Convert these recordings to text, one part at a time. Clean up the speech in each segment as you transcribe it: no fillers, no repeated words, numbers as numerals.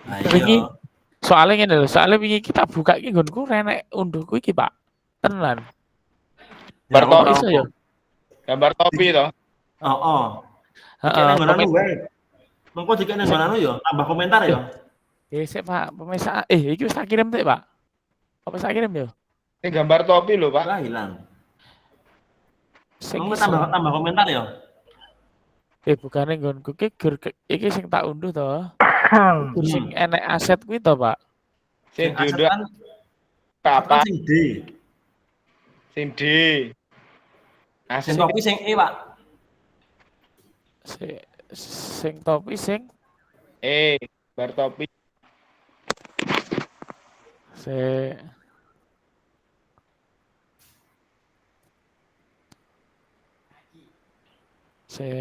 Wingi soalnya ngene lho, soalnya wingi kita buka iki nggonku renek unduhku iki, Pak. Tenan. Gambar Iso ya? Gambar topi to. Heeh. Iki nang ngono wae. Mengko dikek nang ngono ya, tambah komentar ya. Sik, Pak, pemirsa. Iki wis tak kirim sik, Pak. Apa tak kirim ya? Ini gambar topi lho, Pak. Lah hilang. Sing Mengko tambah komentar ya. Bukane nggonku iki sing tak unduh to. Sing enek aset kuwi to, Pak. Sing diunduh apa? Sing D. Sing D. Sing topi sing E, Pak. Sing topi sing E, gambar topi.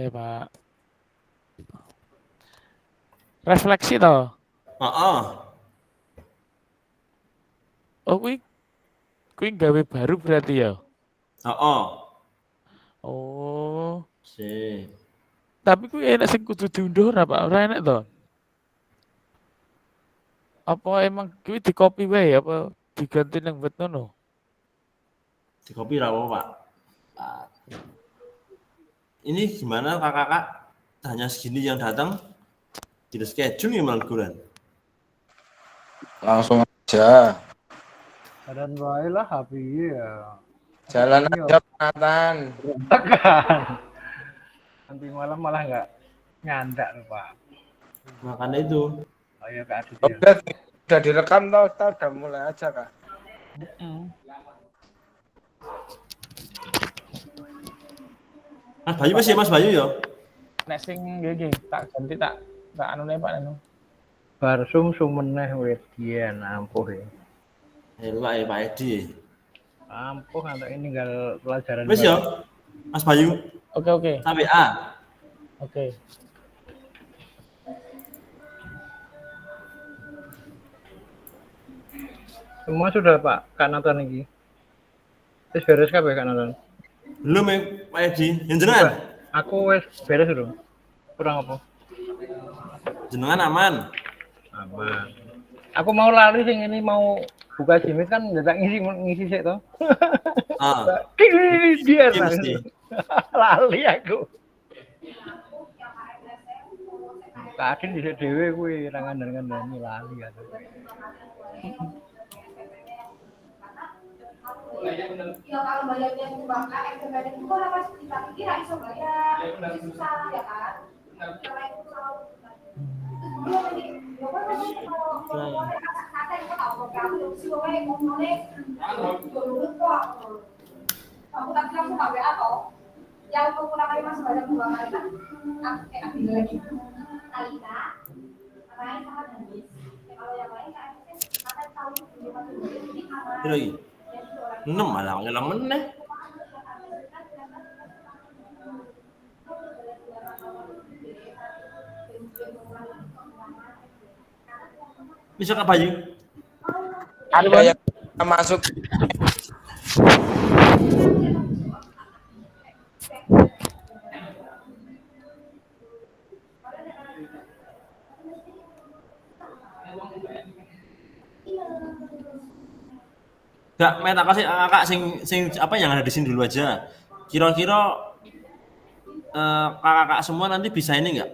Pak. Refleksi to. Heeh. Oh, kuwi gawe baru berarti ya? Heeh. Oh. Sik. Tapi kuwi enek sing kudu diunduh ora, Pak? Ora enek to? Apa emang kuwi di-copy wae apa diganti nang web ngono? Di-copy ra apa, Pak. Ini gimana kakak-kakak? Hanya segini yang datang. Tidak schedule ya malah Langsung aja. Dan wae lah happy ya. Jalan aja Nathan. Nanti malam malah nggak nyandak loh, Pak. Makanya itu. Oh ya Kak Adit ya. Udah direkam tau, kita udah mulai aja, Kak. Mas Bayu masih Mas Bayu ya? Nek sing nggih tak ganti tak anune Pak anu. Bar summeneh Wedian ampuh ya. Elak ya Pak Edi. Ampuh atau ini tinggal pelajaran. Wis ya, Mas Bayu. Oke. Sampai A. Oke. Semua sudah Pak, Kak Nathan ini. Wis beres kabeh Kak Nathan. Belum ya Pak Edi. Yang jenengan? Aku wis beres dulu. Kurang apa? Jenengan aman. Aman. Aku mau lari sing ini mau buka Gmail kan nggak ngisi sik to. Dia lali aku. Kadin dhisik dhewe kuwi ra ngandani lali aku. Ya kalau bayarnya dibangka, eksternalnya itu kan apa kita kira iso bayar, susah ya kan? Karena itu selalu belum ini, kalau kata itu tahu program itu sih gue ngomongnya dulu kok. Kamu tak kira suka WA atau yang menggunakan masih banyak pembangunan kan? Aku lagi Alina, lain sama Dennis. Kalau yang lain kan kata tahu ini lagi. 6 malah ngelang meneh. Bisa Kak Bayu? Ada yang masuk. Enggak, tak kasih kakak sing apa yang ada di sini dulu aja. Kira-kira kakak semua nanti bisa ini enggak?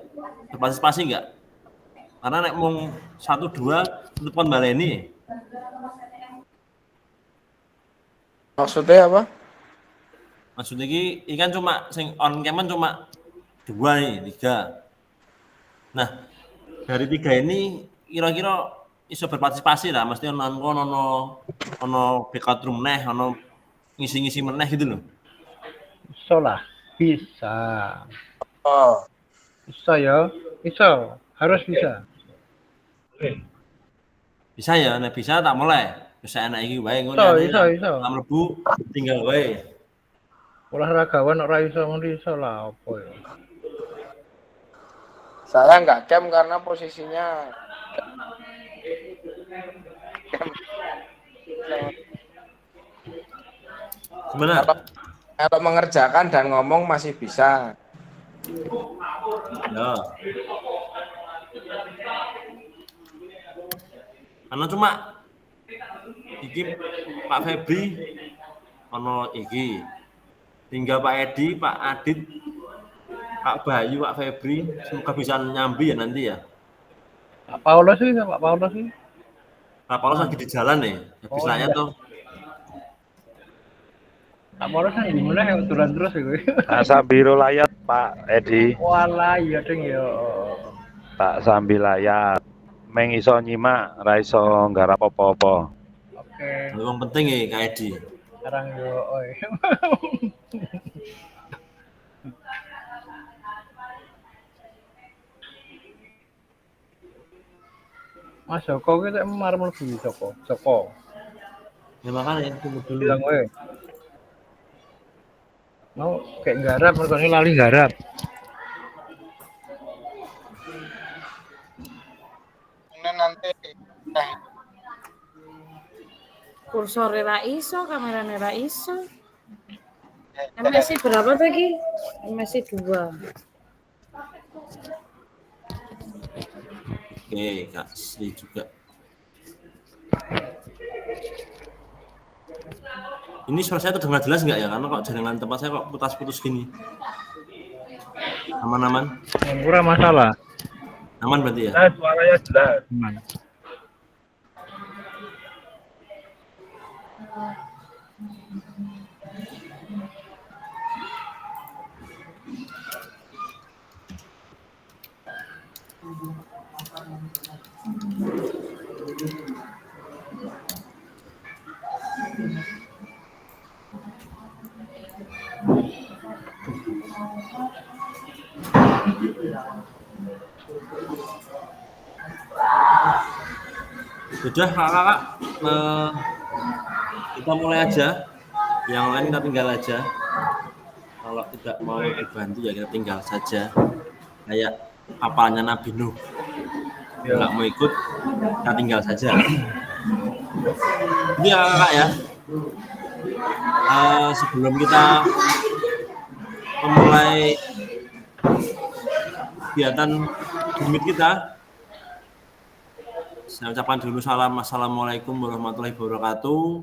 Berpartisipasi enggak? Karena nek mung 1 2 telepon baleni. Maksudnya apa? Maksudnya ini kan cuma sing on cam cuma 2 nih, 3. Nah, dari 3 ini kira-kira iso berpartisipasi lah, mesti ono backup room neh, ono ngisi-ngisi meneh gitu loh. Iso lah, bisa. Oh. Bisa ya, iso, harus bisa. Bisa ya, nek bisa tak mulai. Bisa enak iki wae ngono. Iso. Mlebu tinggal wae. Olahragawan ora iso ngono iso lah apa ya. Saya nggak cam karena posisinya Gimana? Kalau mengerjakan dan ngomong masih bisa. Ya. Karena cuma iki Pak Febri ono iki. Tinggal Pak Edi, Pak Adit, Pak Bayu, Pak Febri, semoga bisa nyambi ya nanti ya. Pak Paulus sih, Pak Paulus sih. Pak Paulus lagi di jalan nih, habis Oh, nanya iya. tuh. Pak Paulus kan gimana ya turun terus ya gue. Sambil layar Pak Edi, Walah iya ding ya. tak sambil layar. Meng iso nyimak, ra iso nggarap apa-apa. Oke, Yang penting ya Kak Edi. sekarang yo oi. Mas Joko kita emar mlebu Joko. Ya makanya tunggu dulu. Bilang gue. Mau kayak garap, mereka lali garap. Nanti Kursor ra iso, kameranya ra iso. MSI berapa tadi? MSI 2. Oke, Kak Sri juga. Ini suara saya terdengar jelas nggak ya? Karena kok jaringan tempat saya kok putus-putus gini. Aman-aman? Yang kurang masalah. Aman berarti ya? Nah, suaranya jelas. Aman. Sudah kakak, kita mulai aja. Yang lain kita tinggal aja. Kalau tidak mau dibantu ya kita tinggal saja. Kayak apalnya Nabi Nuh. Nggak mau ikut, kita tinggal saja. Ini ya kakak ya. Sebelum kita memulai kegiatan Gimit kita, saya ucapkan dulu assalamualaikum warahmatullahi wabarakatuh.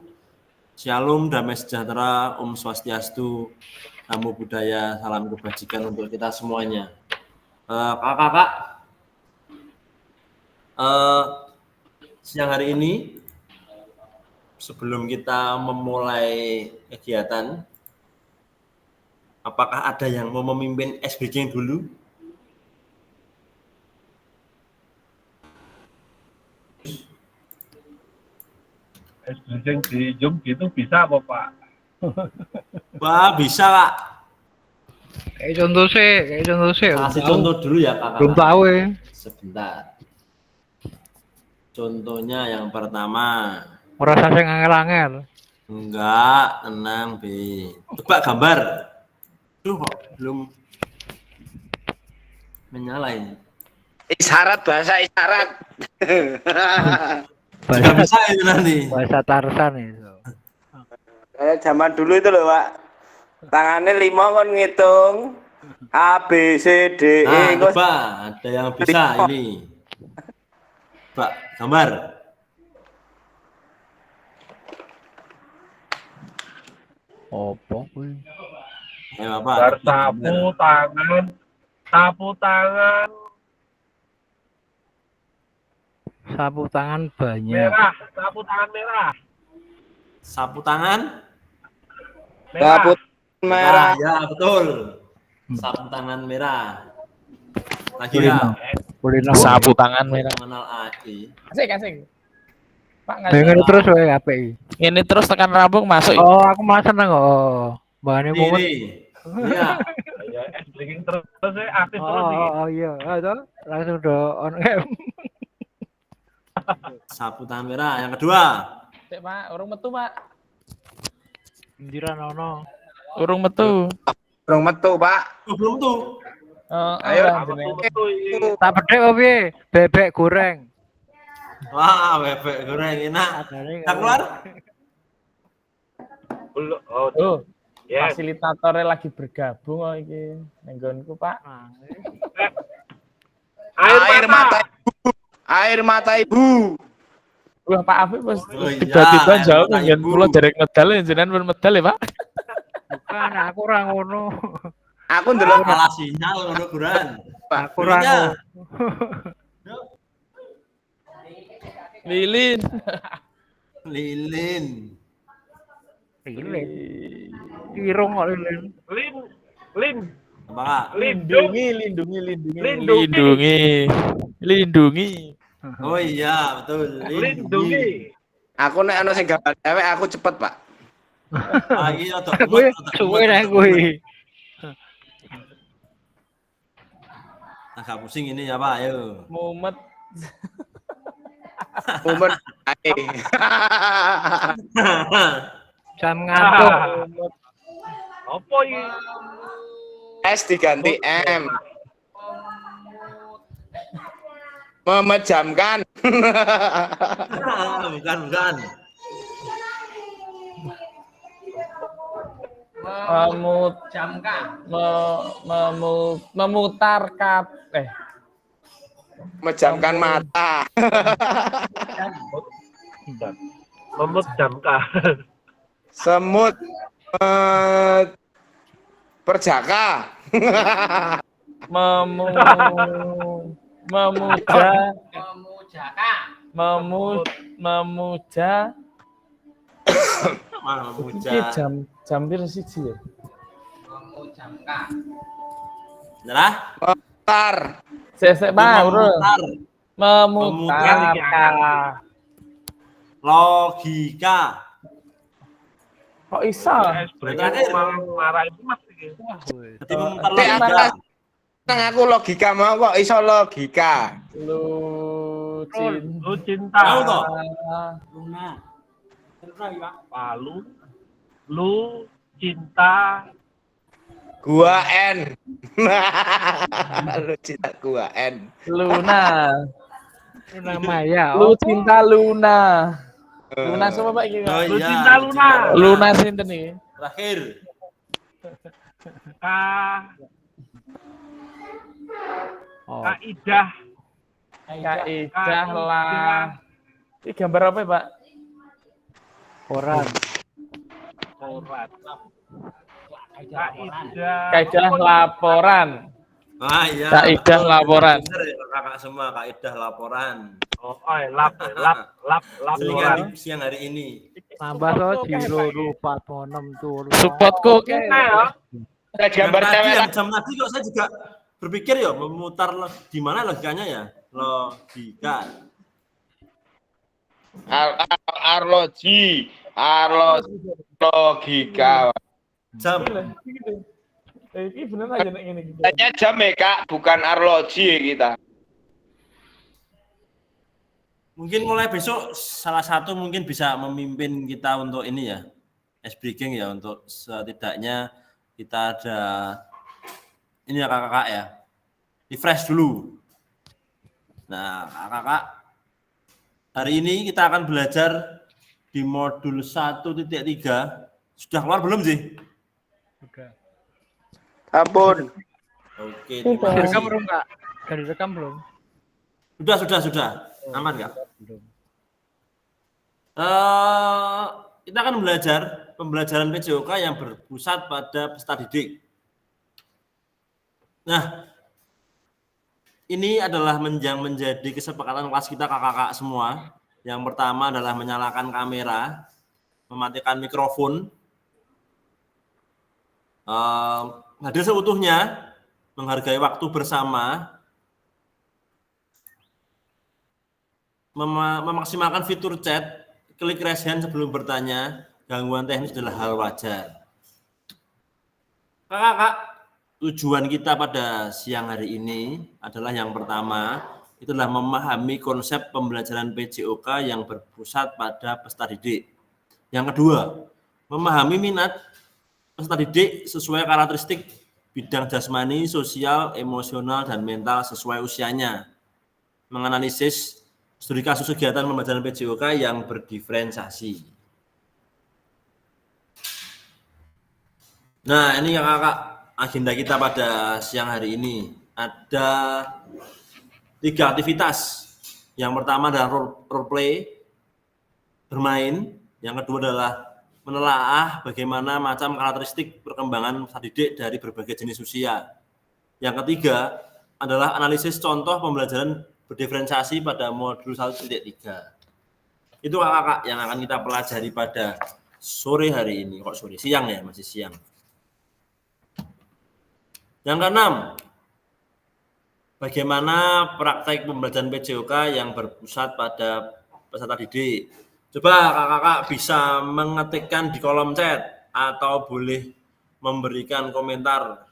Shalom, damai sejahtera, Om Swastiastu, Namo Buddhaya, salam kebajikan untuk kita semuanya. Kakak-kakak, siang hari ini sebelum kita memulai kegiatan, apakah ada yang mau memimpin SBG dulu? SBG di Zoom gitu bisa apa Pak? Wah, bisa Kak. Kayak contoh sih. Kasih contoh dulu ya kakak. Belum tahu ya. Sebentar. Contohnya yang pertama. Merasa saya angel-angel. Enggak, tenang B. Coba gambar. Duh kok belum menyala ini. isyarat, bahasa isyarat. Tidak bisa itu nanti. Bahasa Tarsan itu. Kayak zaman dulu itu loh, Pak. Tangannya 5 kan ngitung A, B, C, D, E. Nah, coba ada yang bisa ini. Coba gambar. Opo kuwi? Ya apa? Sapu tangan. Sapu tangan banyak. Sapu tangan Sapu merah. ya betul. Sapu tangan merah. Lagi ya. Kulino. Sapu tangan merah. Mengenal AI. Asik. Pak Dengar terus wae API. Ini terus tekan rambung masuk. Oh, aku masan nang oh. Bahane momen. Iya. Ya, breaking terus aktif terus iki. Oh iya, itu langsung do on cam. Sapu tangan merah. Yang kedua. Cek, Pak, urung metu, Pak. Indiran ono. Urung metu. Belum metu, Pak. Oh, belum tuh. Ayo, Tak bedek opo piye? Bebek goreng. Wah, bebek goreng enak. Tak keluar? Oh, fasilitatornya lagi bergabung kok iki. Nenggonku, Pak. Air mata ibu. Wah, Pak Afif Mas Oh iya, tiba-tiba jawab anak ngen ibu. kula derek medal jenengan pun medal ya, Pak. Bukan, aku ora ngono. Aku ndelok Salah sinyal ngono Buran. Aku ora Dulunya. ngono. Lilin. Lilin. Lilin. Irung kok lilin. Apa Kak? Lindungi. Lindungi. Oh iya, betul. Lindungi. aku nek ana sing gambar cewek aku cepet, Pak. Ah, iya, rada Kuwi gemet, rada suwe gemet, nek rada kuwi. gemet. Agak pusing ini ya Pak, ayo. Mumet. Momen ae. Jam ngantuk. Apa iki? S diganti M. Memejamkan. Bukan. Memutar Memejamkan mata. Semut perjaka. memuja Memuja. iki jam pira siji ya? Nah, Tar. Sesek Pak, bro. Memutar. Memutar. Logika. Kok iso? Terakhir. Jadi memutar Nek logika. nang aku logika mau kok iso logika. Lu cinta. Tahu toh? Palu. Lu cinta. Gua N. Lu cinta gua N. Luna. Luna Maya. Lu cinta Luna. Luna sama Pak iki. Oh Lu iya. cinta Luna. Luna sinten iki? Terakhir. Kaidah. Kaidah lah. Ini gambar apa ya, Pak? Koran. Kaidah laporan. Ah iya. Kaidah laporan. Bener ya kakak semua kaidah laporan. Laporan. Siang hari ini. Tambah to jiro 4 tuh. Supportku oke. Gambar cewek. Jam tadi kok saya juga berpikir ya memutar gimana logikanya ya? Logika. Arloji. Logika. Jam. Ini bener aja nek ngene iki. Tanya jam ya, Kak, bukan arloji kita. Mungkin mulai besok salah satu mungkin bisa memimpin kita untuk ini ya. S breaking ya untuk setidaknya kita ada ini ya kakak ya. Refresh dulu. Nah, kakak hari ini kita akan belajar di modul 1.3. Sudah keluar belum sih? Ampun. Oke, Direkam terima kasih. belum, Kak? Dari rekam belum? Sudah. Aman nggak? Kita akan belajar pembelajaran PJOK yang berpusat pada peserta didik. Nah, ini adalah menjadi kesepakatan kelas kita kakak-kakak semua. Yang pertama adalah menyalakan kamera, mematikan mikrofon, hadir seutuhnya, menghargai waktu bersama, memaksimalkan fitur chat, klik raise hand sebelum bertanya, gangguan teknis adalah hal wajar. Kakak, tujuan kita pada siang hari ini adalah yang pertama, itulah memahami konsep pembelajaran PJOK yang berpusat pada peserta didik. Yang kedua, memahami minat peserta didik sesuai karakteristik bidang jasmani, sosial, emosional, dan mental sesuai usianya. Menganalisis studi kasus kegiatan pembelajaran PJOK yang berdiferensiasi. Nah, ini yang kakak agenda kita pada siang hari ini. Ada 3 aktivitas. Yang pertama adalah role play, bermain. Yang kedua adalah menelaah bagaimana macam karakteristik perkembangan peserta didik dari berbagai jenis usia. Yang ketiga adalah analisis contoh pembelajaran berdiferensiasi pada modul 1.3. Itu kakak yang akan kita pelajari pada sore hari ini. Kok sore? Siang ya, masih siang. Yang keenam, bagaimana praktek pembelajaran PJOK yang berpusat pada peserta didik. Coba kakak-kakak bisa mengetikkan di kolom chat atau boleh memberikan komentar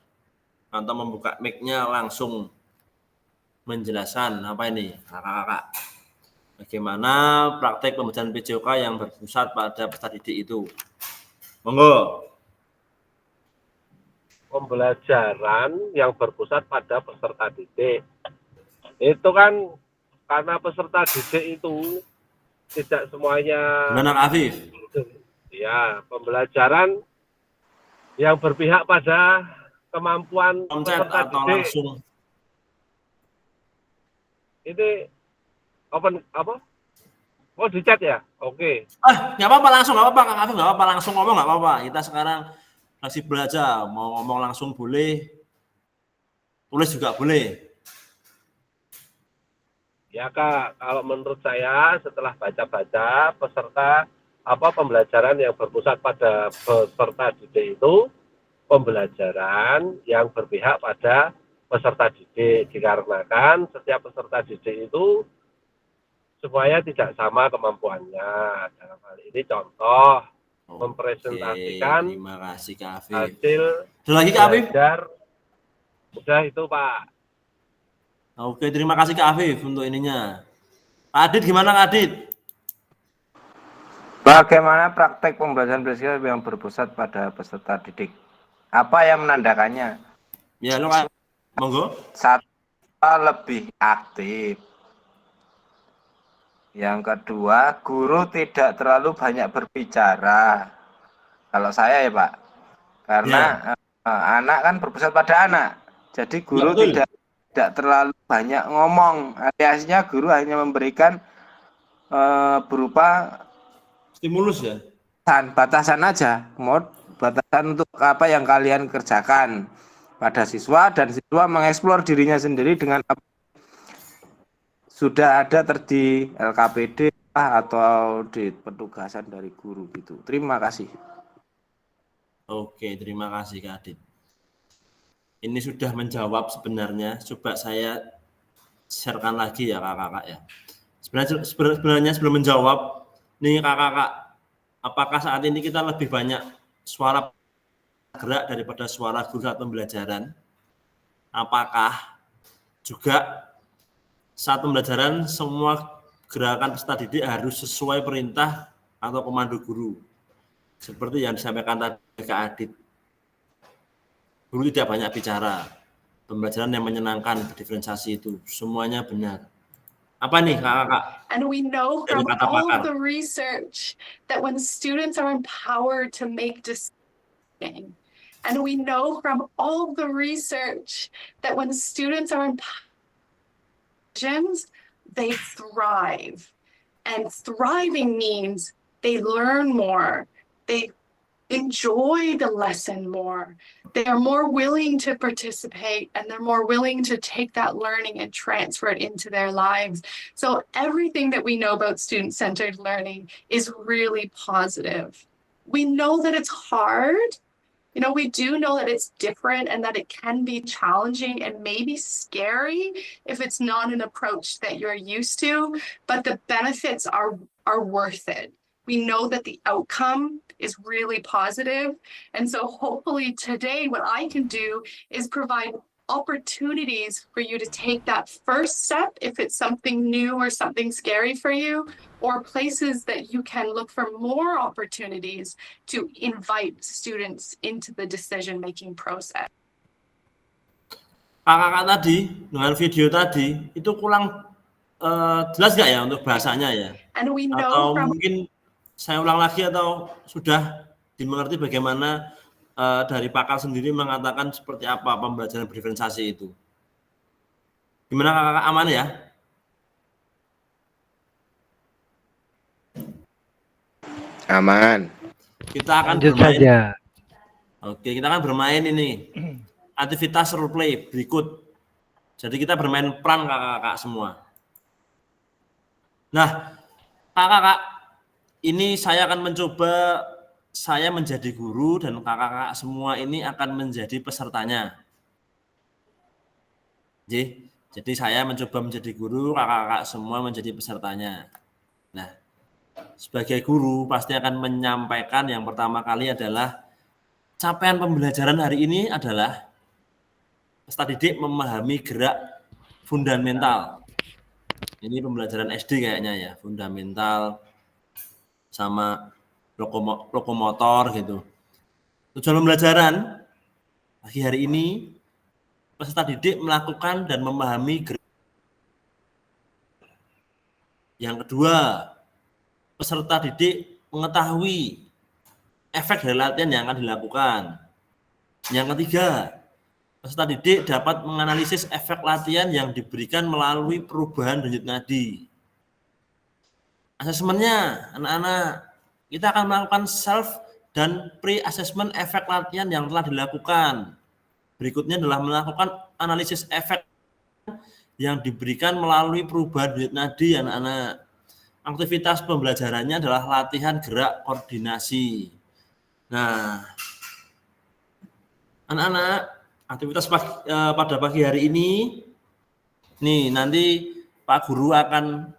atau membuka mic-nya langsung menjelaskan apa ini kakak-kakak. Bagaimana praktek pembelajaran PJOK yang berpusat pada peserta didik itu. Monggo. Pembelajaran yang berpusat pada peserta didik. Itu kan karena peserta didik itu tidak semuanya. Gimana Kak Afif? Ya, pembelajaran yang berpihak pada kemampuan Chat peserta atau didik. langsung? Ini open apa? Oh, di chat ya? Oke. Nggak apa-apa langsung, nggak apa-apa Kak Afif, nggak apa-apa langsung ngomong, nggak apa-apa. Kita sekarang masih belajar, mau ngomong langsung boleh, tulis juga boleh. Ya Kak, kalau menurut saya setelah baca-baca pembelajaran yang berpusat pada peserta didik itu pembelajaran yang berpihak pada peserta didik, dikarenakan setiap peserta didik itu semuanya tidak sama kemampuannya. Dalam hal ini contoh mempresentasikan terima kasih Kak Afif. hasil Ada lagi Kak Afif? belajar. Udah itu Pak. Oke, terima kasih Kak Afif untuk ininya. Kak Adit gimana Kak Adit? Bagaimana praktek pembelajaran belajar yang berpusat pada peserta didik? Apa yang menandakannya? Ya, lo Kak. Monggo. Satu, lebih aktif. Yang kedua, guru tidak terlalu banyak berbicara. Kalau saya ya Pak, karena anak kan berpusat pada anak. Jadi guru tidak terlalu banyak ngomong. Aliasnya guru hanya memberikan berupa stimulus ya. Batasan aja, batasan untuk apa yang kalian kerjakan pada siswa, dan siswa mengeksplor dirinya sendiri dengan apa sudah ada di LKPD atau di petugasan dari guru gitu. Terima kasih. Oke, terima kasih Kak Adit. Ini sudah menjawab sebenarnya. Coba saya sharekan lagi ya kakak-kakak ya. Sebenarnya sebelum menjawab, nih kakak-kakak, apakah saat ini kita lebih banyak suara gerak daripada suara guru saat pembelajaran? Apakah juga saat pembelajaran semua gerakan peserta didik harus sesuai perintah atau komando guru? Seperti yang disampaikan tadi Kak Adit. Guru tidak banyak bicara. Pembelajaran yang menyenangkan, diferensiasi itu semuanya benar. Apa nih kakak? And we know from all of the research that when students are empowered to make decisions, and we know from all the research that when students are empowered, they thrive. And thriving means they learn more, they enjoy the lesson more, they are more willing to participate, and they're more willing to take that learning and transfer it into their lives. So everything that we know about student-centered learning is really positive. We know that it's hard. You know, we do know that it's different and that it can be challenging and maybe scary if it's not an approach that you're used to, but the benefits are worth it. We know that the outcome is really positive. And so hopefully today what I can do is provide opportunities for you to take that first step if it's something new or something scary for you, or places that you can look for more opportunities to invite students into the decision-making process. Kakak tadi dengan video tadi itu kurang jelas nggak ya untuk bahasanya ya? And we know atau from mungkin saya ulang lagi atau sudah dimengerti bagaimana dari pakar sendiri mengatakan seperti apa pembelajaran berdiferensiasi itu? Gimana kakak, aman ya? Aman. Kita akan Lanjut bermain. saja. Oke, kita akan bermain ini. Aktivitas role play berikut. Jadi kita bermain peran kakak-kakak semua. Nah, kakak-kakak, ini saya akan mencoba saya menjadi guru dan kakak-kakak semua ini akan menjadi pesertanya. Jadi saya mencoba menjadi guru, kakak-kakak semua menjadi pesertanya. Nah, sebagai guru pasti akan menyampaikan yang pertama kali adalah capaian pembelajaran hari ini adalah peserta didik memahami gerak fundamental. Ini pembelajaran SD kayaknya ya, fundamental sama lokomotor gitu. Tujuan pembelajaran pagi hari ini peserta didik melakukan dan memahami gerak. Yang kedua, peserta didik mengetahui efek dari latihan yang akan dilakukan. Yang ketiga, peserta didik dapat menganalisis efek latihan yang diberikan melalui perubahan denyut nadi. Asesmennya, anak-anak, kita akan melakukan self dan pre-assessment efek latihan yang telah dilakukan. Berikutnya adalah melakukan analisis efek yang diberikan melalui perubahan denyut nadi, anak-anak. Aktivitas pembelajarannya adalah latihan gerak koordinasi. Nah, anak-anak, aktivitas pada pagi hari ini, nih nanti Pak Guru akan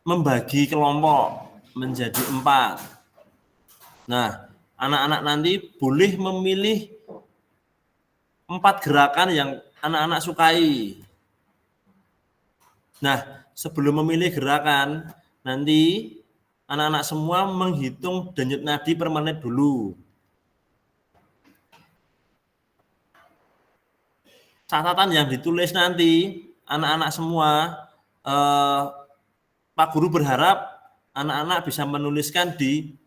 membagi kelompok menjadi 4. Nah, anak-anak nanti boleh memilih 4 gerakan yang anak-anak sukai. Nah, sebelum memilih gerakan, nanti anak-anak semua menghitung denyut nadi per menit dulu. Catatan yang ditulis nanti, anak-anak semua, Pak Guru berharap anak-anak bisa menuliskan di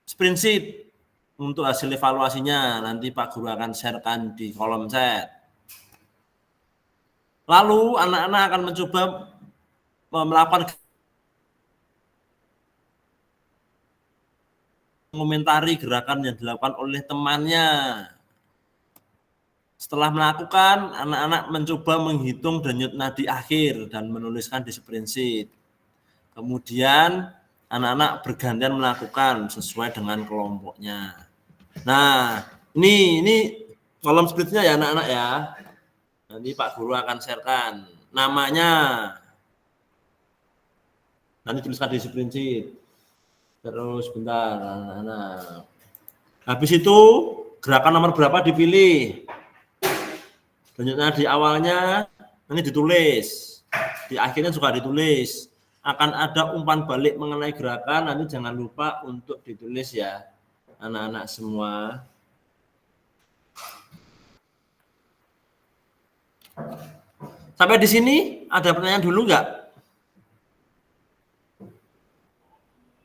spreadsheet untuk hasil evaluasinya. Nanti Pak Guru akan sharekan di kolom chat. Lalu anak-anak akan mencoba melakukan mengomentari gerakan yang dilakukan oleh temannya. Setelah melakukan, anak-anak mencoba menghitung denyut nadi akhir dan menuliskan di spreadsheet. Kemudian anak-anak bergantian melakukan sesuai dengan kelompoknya. Nah, ini kolom spreadsheetnya ya anak-anak ya. Nanti Pak Guru akan sharekan namanya. Nanti tuliskan di spreadsheet. Terus bentar, anak-anak. Habis itu gerakan nomor berapa dipilih. Denyut nadi awalnya nanti ditulis. Di akhirnya juga ditulis. Akan ada umpan balik mengenai gerakan, nanti jangan lupa untuk ditulis ya, anak-anak semua. Sampai di sini ada pertanyaan dulu nggak?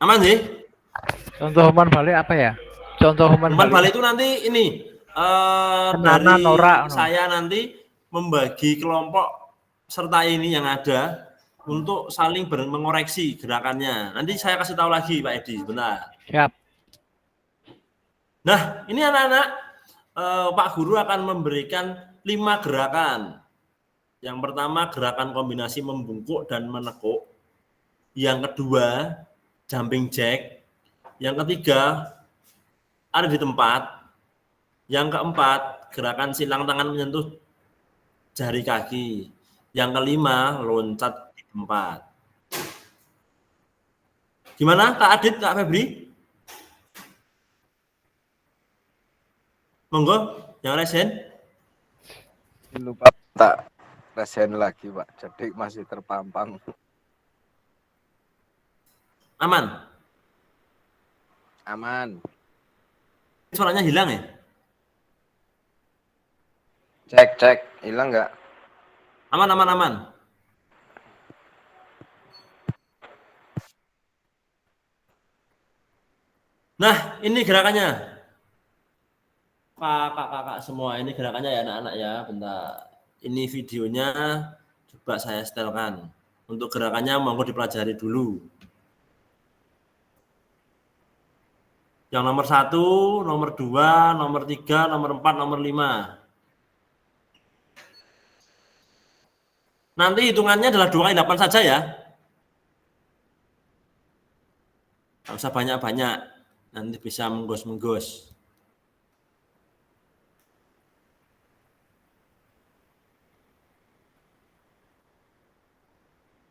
Aman sih? Contoh umpan balik apa ya? Contoh umpan balik itu nanti ini dari saya nanti membagi kelompok serta ini yang ada untuk saling mengoreksi gerakannya. Nanti saya kasih tahu lagi Pak Edi, sebentar. Siap. Nah, ini anak-anak, Pak Guru akan memberikan 5 gerakan. Yang pertama gerakan kombinasi membungkuk dan menekuk. Yang kedua jumping jack. Yang ketiga ada di tempat. Yang keempat gerakan silang tangan menyentuh jari kaki. Yang kelima loncat di tempat. Gimana Kak Adit, Kak Febri? Monggo, yang resen. Lupa tak resen lagi Pak, jadi masih terpampang. Aman? Aman. Suaranya hilang ya? Cek, hilang nggak? Aman. Nah, ini gerakannya. Kakak semua, ini gerakannya ya anak-anak ya, bentar. Ini videonya coba saya setelkan. Untuk gerakannya monggo dipelajari dulu. Yang nomor 1, nomor 2, nomor 3, nomor 4, nomor 5. Nanti hitungannya adalah 2 kali 8 saja ya. Nggak usah banyak-banyak. Nanti bisa menggos-menggos.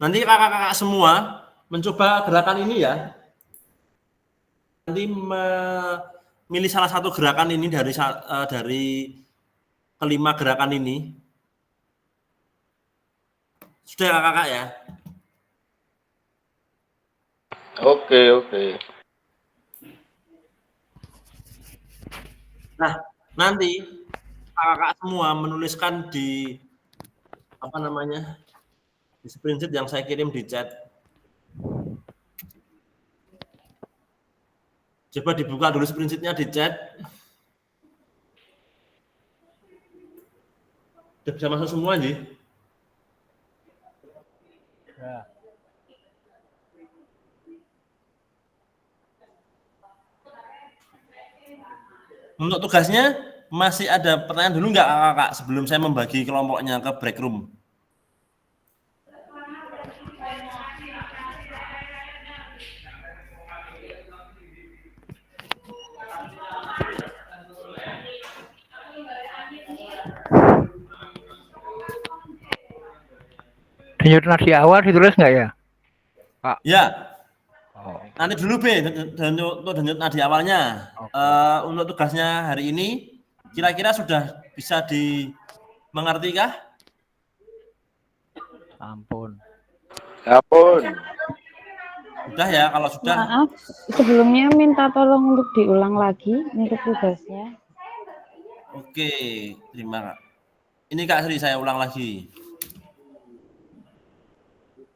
Nanti kakak-kakak semua mencoba gerakan ini ya. Nanti memilih salah satu gerakan ini dari kelima gerakan ini. Sudah kakak-kakak ya? Oke. Nah, nanti kakak-kakak semua menuliskan di di screenshot yang saya kirim di chat. Coba dibuka dulu screenshotnya di chat. Udah bisa masuk semua nih? Ya. Untuk tugasnya masih ada pertanyaan dulu nggak kakak sebelum saya membagi kelompoknya ke break room? Denyut nadi awal ditulis nggak ya, Pak? Ya. Oh. Nanti dulu B, untuk denyut nadi awalnya. Untuk tugasnya hari ini, kira-kira sudah bisa dimengerti kah? Ampun. Sudah ya, kalau sudah. Maaf, sebelumnya minta tolong untuk diulang lagi untuk tugasnya. Oke, terima kasih. Ini Kak Sri, saya ulang lagi.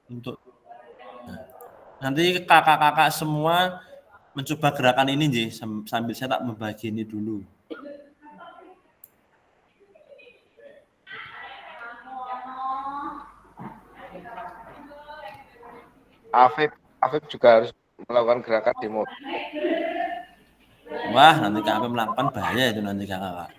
Untuk nanti kakak-kakak semua mencoba gerakan ini Ji, sambil saya tak membagi ini dulu. Afif juga harus melakukan gerakan demo. Wah, nanti Kak Afif melakukan bahaya itu nanti kakak.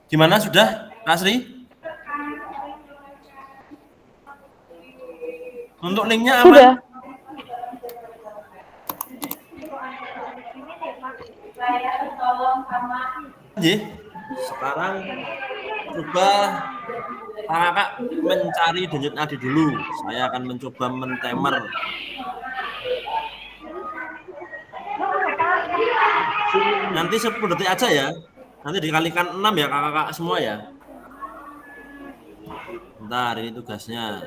Gimana sudah, Kak Sri? Untuk linknya aman? Sudah. Ji, sekarang coba kakak mencari denyut nadi dulu. Saya akan mencoba mentimer. Nanti 10 detik aja ya. Nanti dikalikan 6 ya kakak-kakak semua ya. Bentar, ini tugasnya.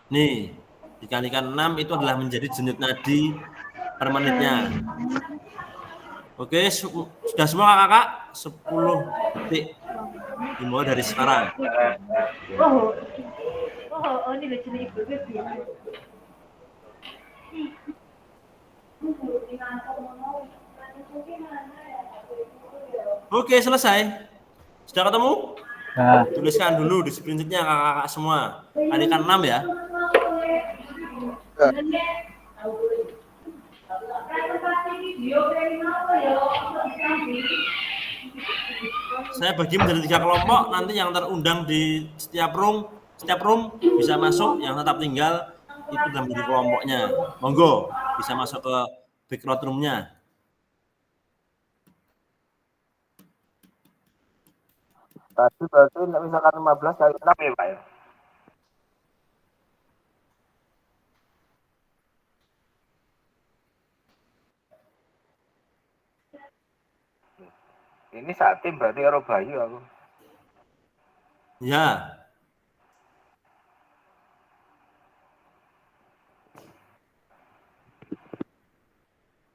Nih, dikalikan 6 itu adalah menjadi denyut nadi per menitnya. Oke, sudah semua kakak-kakak? 10 detik. Dimulai dari sekarang. Oke, selesai. Sudah ketemu? Nah. Tuliskan dulu di screenshotnya kakak-kakak semua. Kalikan 6 ya. Saya bagi menjadi 3 kelompok. Nanti yang terundang di setiap room bisa masuk. Yang tetap tinggal itu sudah menjadi kelompoknya. Monggo, bisa masuk ke background room-nya. Tadi berarti misalkan 15 kali 6 ya Pak ya? Ini saat tim berarti karo Bayu aku. Ya.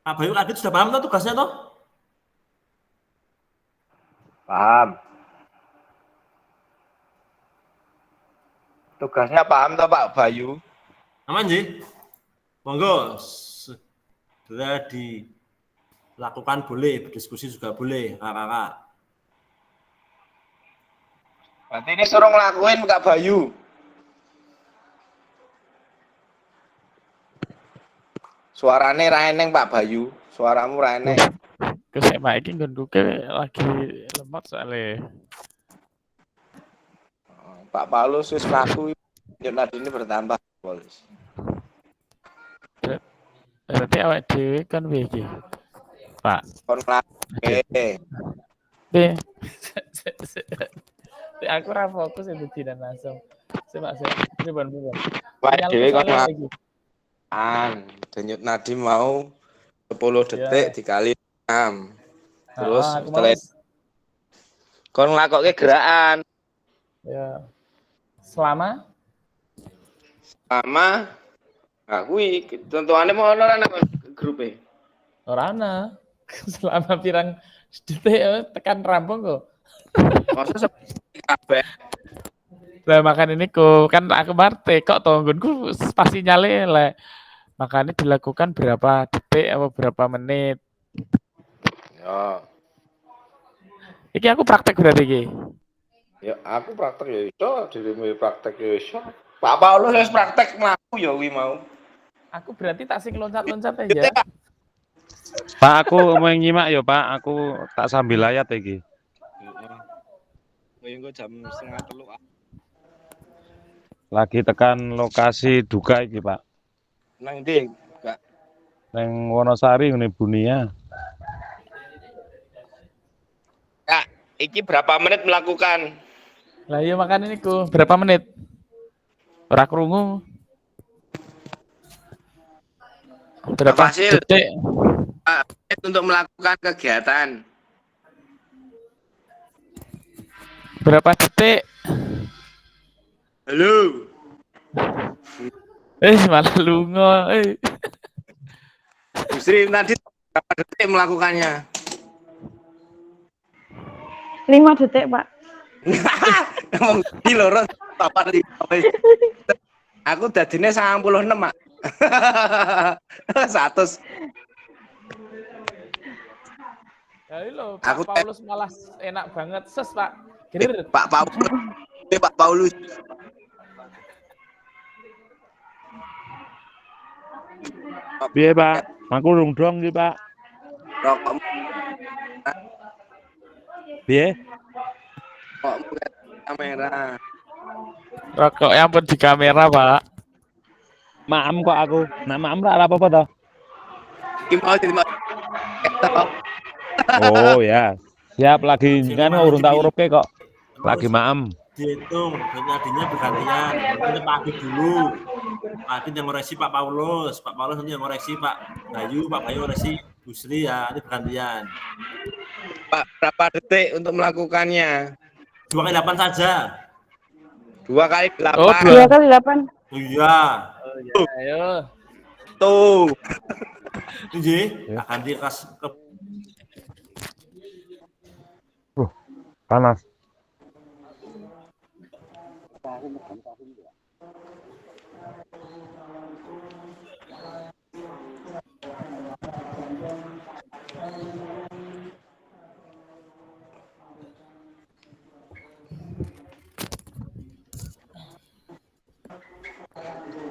Pak Bayu Adit sudah paham tuh tugasnya toh? Paham. Tugasnya paham toh Pak Bayu? Aman sih. Monggo sudah dilakukan boleh, berdiskusi juga boleh, kakak. Berarti ini suruh ngelakuin Kak Bayu. Suarane ra eneng Pak Bayu, suaramu ra eneng. Kesek Pak iki nggonku lagi lemot soalnya. Pak Paulus wis mlaku, Nadine bertambah, Paulus. Berarti awak dhewe kan piye iki? Pak. Kon mlaku. Aku ora fokus itu tidak langsung. Coba saya pribon. Awak dhewe kon mlaku. Denyut nadi mau 10 detik dikali 6. Terus setelah kon nglakoke gerakan. Ya. Selama kuwi tentuane mau ono ana grupe. ora ana. Selama pirang detik tekan rampung kok. Masa kabeh. Lah makan ini kok kan aku marte kok tonggonku pasti nyale lek. Makanya dilakukan berapa detik atau berapa menit. Ya. Iki aku praktek berarti iki. Ya aku praktek ya iso, dirimu praktek ya iso. Pak Paulus wis praktek mlaku ya kuwi mau. Aku berarti tak sing loncat-loncat aja. Pak, aku mau nyimak ya Pak, aku tak sambil layat iki. Kowe engko jam 2:30. Lagi tekan lokasi duka iki Pak. Nang ndi, Kak? Neng Wonosari ngene Bunia. Kak, iki berapa menit melakukan? Lah iya makan ini ku berapa menit? Ora krungu. Berapa detik? Untuk melakukan kegiatan. Berapa detik? Halo. Malah lungo. Bu Sri tadi berapa detik melakukannya? 5 detik, Pak. Ngomong di loro papan 5. Aku dadine 96, Mak. 100. Ya lho, Aku Pak Paulus malah enak banget ses, Pak. Gerir. Pak Paulus. Pak Paulus. Piye Pak? Aku rung dong iki Pak. Rokok. Piye? Kok kamera. Rokok yang pun di kamera, Pak. Maem kok aku. Nak maem ora apa-apa toh. Iki mau jadi Oh ya. Siap lagi kan urung tak urupke kok. Lagi maem. Dihitung, nadinya bergantian. Kita pagi dulu. Pagi yang ngoreksi Pak Paulus nanti yang ngoreksi Pak Bayu ngoreksi Bu Sri ya, ini bergantian. Pak, berapa detik untuk melakukannya? 2 kali 8 saja. 2 kali 8. Oh, 2 kali 8. Iya. Ayo. Tuh. Ini akan dikas ke Panas.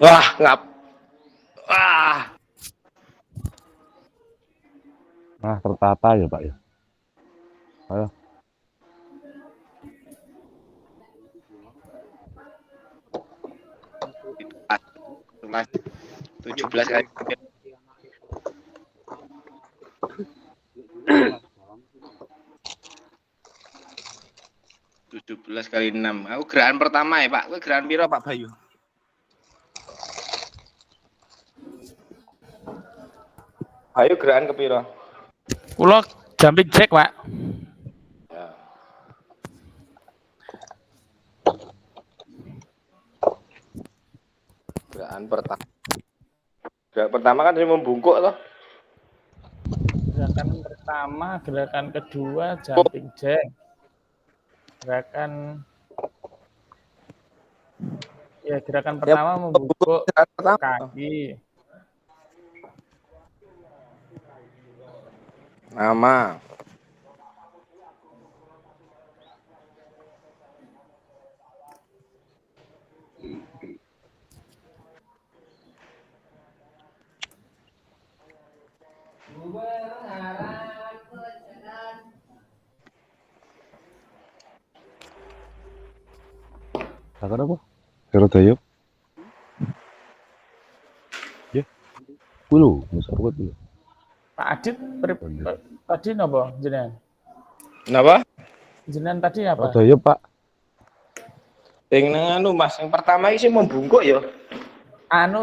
Wah, ngap. Wah. Nah, tertata ya Pak ya. Ayo. Mas 17 kali. kali 6. Aku gerakan pertama ya, Pak. Kowe gerakan piro, Pak Bayu? Bayu gerakan ke piro? Kula jumping jack, Pak. Ya. Gerakan pertama. Gerakan pertama kan dia membungkuk toh. Gerakan pertama, gerakan kedua jumping jack. Gerakan gerakan Ya, pertama membungkuk gerakan pertama. kaki. Nama. Takon apa? Karo dayop. Ya. Kuwi lho, besar kuwi lho. Pak Adit tadi napa jenengan? Kenapa? Jenengan tadi apa? Karo dayop, Pak. Anu Mas, yang pertama ini sih membungkuk ya.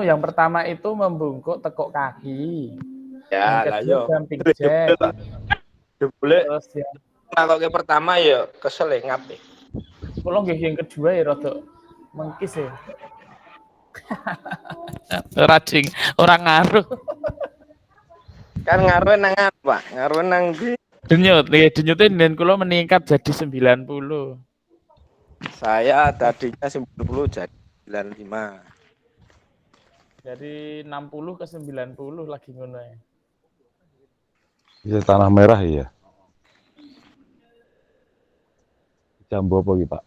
Yang pertama itu membungkuk tekuk kaki. Ya, Yang lah kedua yo. jumping jack. Boleh. Terus yang Kalau ke pertama ya kesel ya ngape. kula nggih yang kedua ya rada mengkis ya. Rajing, orang ngaruh. Kan ngaruh nang apa? Ngaruh nang di. Denyut nen kula meningkat jadi 90. Saya tadinya 90 jadi 95. Dari 60 ke 90 lagi ngono ya. Iya, tanah merah ya. Jambu apa iki, Pak?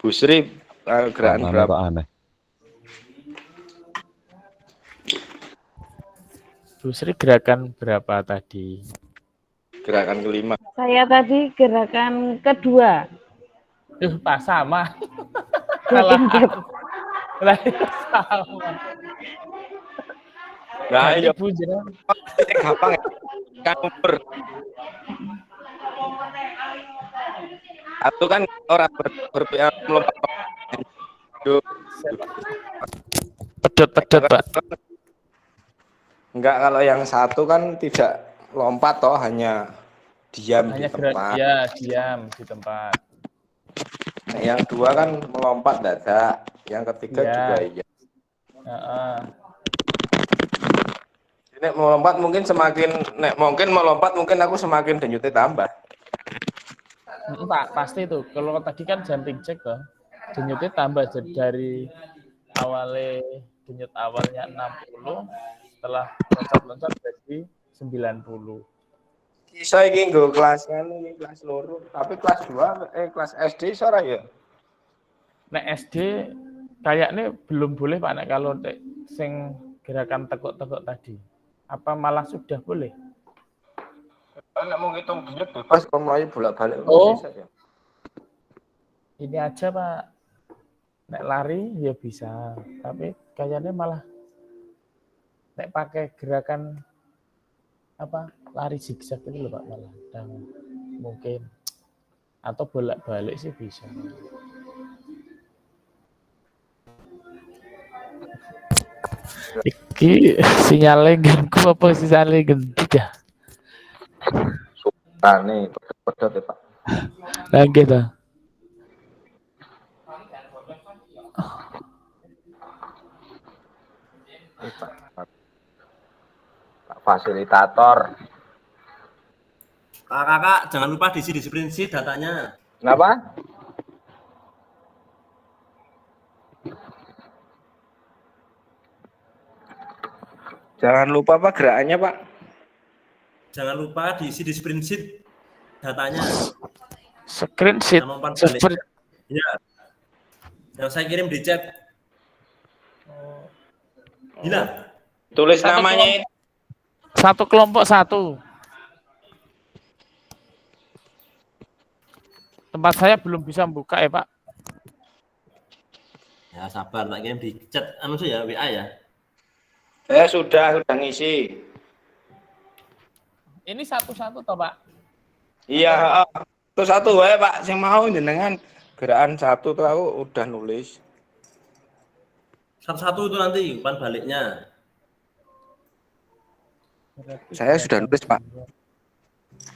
Busri gerakan Tanahnya berapa? kok aneh. Bu Sri gerakan berapa tadi? Gerakan kelima. Saya tadi gerakan kedua. Pas sama. Jumping jack. Lah sama. Nah, iya Bu jenengan gampang ya. Kan umur. Satu kan orang melompat. pedot Pak. Enggak, kalau yang satu kan tidak lompat toh, hanya diam Hanya di tempat. diam di tempat. Nah, yang dua kan melompat dadak, yang ketiga Ya. juga iya. Heeh. Nek melompat mungkin aku semakin denyutnya tambah. Pak, pasti itu. Kalau tadi kan jumping jack toh. Denyutnya tambah dari denyut awalnya 60, setelah loncat-loncat jadi 90. Bisa iki nggo kelas ini kelas loro, tapi kelas 2 kelas SD ora ya? Nek SD kayaknya belum boleh Pak nek kalau sing gerakan tekuk-tekuk tadi. Apa malah sudah boleh? Nek mau ngitung denyut bebas kok mlayu bolak-balik Oh. bisa ya. Ini aja Pak. Nek lari ya bisa, tapi kayaknya malah nek pakai gerakan apa lari zigzag itu loh Pak malah mungkin atau bolak-balik sih bisa. Iki sinyalnya genku apa sinyalnya gentit ya? Sultane pedot ya Pak. Nah gitu. Pak fasilitator. Kakak, jangan lupa diisi di spreadsheet datanya. Kenapa? Jangan lupa Pak gerakannya Pak. Jangan lupa diisi di spreadsheet datanya. Screenshot. Nama umpan balik. Ya. Yang saya kirim di chat. Gila. Tulis namanya itu. Satu kelompok satu. Tempat saya belum bisa buka ya Pak. Ya sabar, tak kirim di chat anu ya WA ya. Sudah ngisi. Ini satu-satu toh Pak. Iya, satu wae Pak, sing mau jenengan gerakan satu tuh aku udah nulis. Satu-satu itu nanti umpan baliknya. Berarti Saya sudah nulis Pak.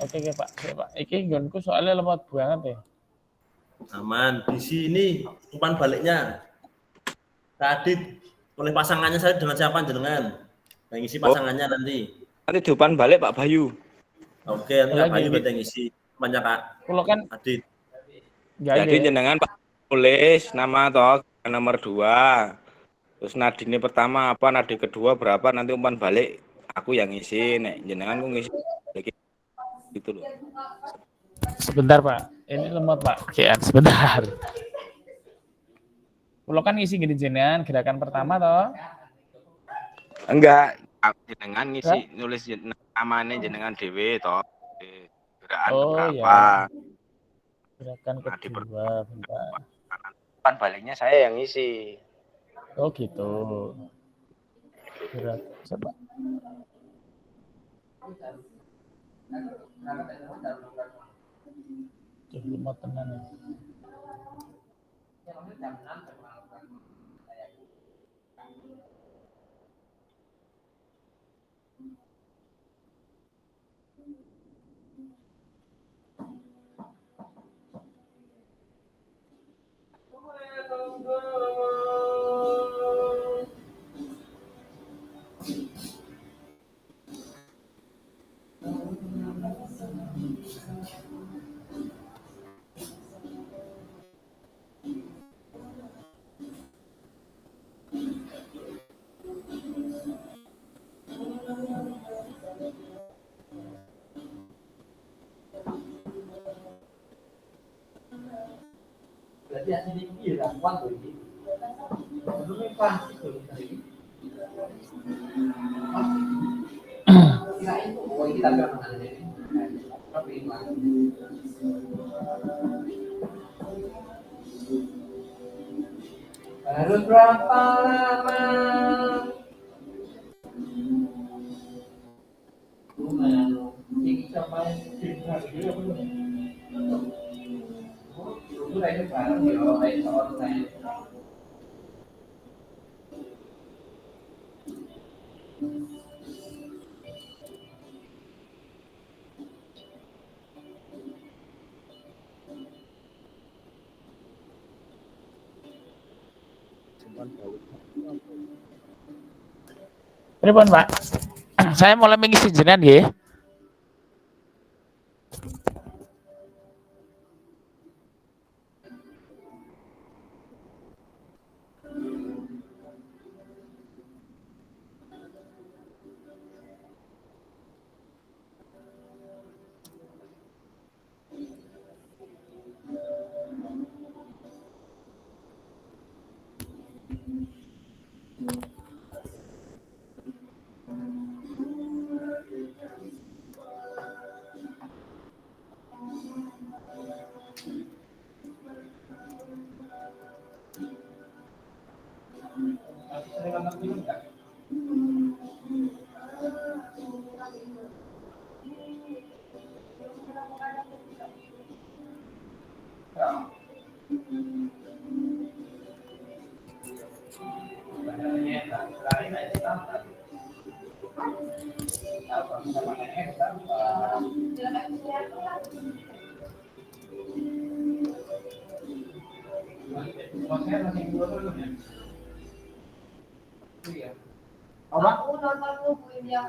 Oke Pak. Oke, Pak. Iki nggonku soalnya lemot banget ya. Aman. Di sini umpan baliknya. Tadi oleh pasangannya saya dengan siapa jenengan? Yang ngisi pasangannya nanti. Nanti diumpan balik Pak Bayu. Oke, nanti Kak Lagi Bayu ini. yang ngisi. Banyak Kak Kalau kan Adit. Ya, Jadi iya. jenengan Pak tulis nama toh nomor 2. Terus nadine pertama apa, nadi kedua berapa, nanti umpan balik aku yang ngisi, nek jenengan ku ngisi gitu loh. Sebentar Pak, ini lemot Pak. Kian, sebentar. Kulo kan ngisi gini jenengan gerakan pertama toh. Enggak, jenengan ngisi nulis namanya jenengan dhewe toh. Gerakan Oh keberapa? ya. Gerakan kedua, bentar. Umpan baliknya saya yang ngisi. Oh gitu. Gerak, coba. Lemot tenan ya. Harus berapa lama? Pripun Pak? Saya mulai mengisi jenengan nggih. Aku nonton nungguin yang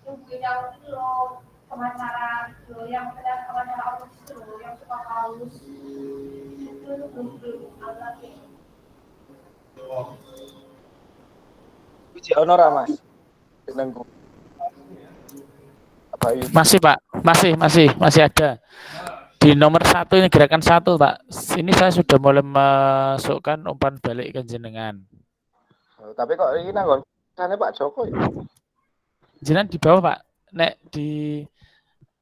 itu loh, pemasaran loh, yang sedang pemasaran autis itu loh, yang suka haus itu belum ada lagi. Uji honor Mas. Jenengku. Masih Pak, masih ada. Di nomor 1 ini gerakan 1 Pak. Ini saya sudah mulai masukkan umpan balik ke jenengan. Tapi kok ini nanggon sana Pak Joko ya? Jenengan di bawah Pak. Nek di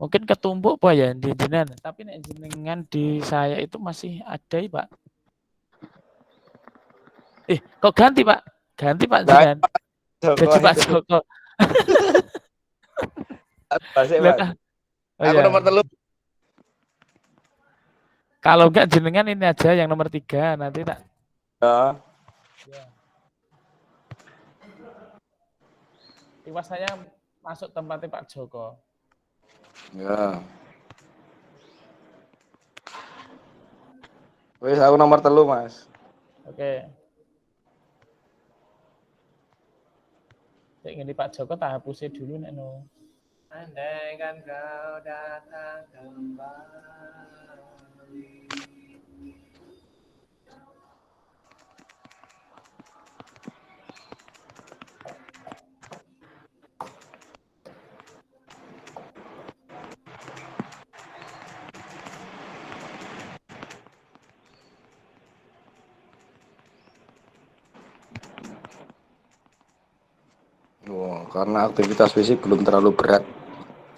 mungkin ketumbuk Pak ya di jenengan. Tapi nek jenengan di saya itu masih ada ya Pak. Kok ganti Pak? Ganti Pak jenengan. Jadi Pak Joko. Aku nomor 3. Kalau enggak jenengan ini aja yang nomor 3 nanti tak. Ya. Tiwas saya masuk tempatnya Pak Joko. Ya. Wis aku nomor 3 Mas. Oke. Cek ngene Pak Joko tak hapus dulu nek no. Andaikan kau datang kembali, Wah, karena aktivitas fisik belum terlalu berat,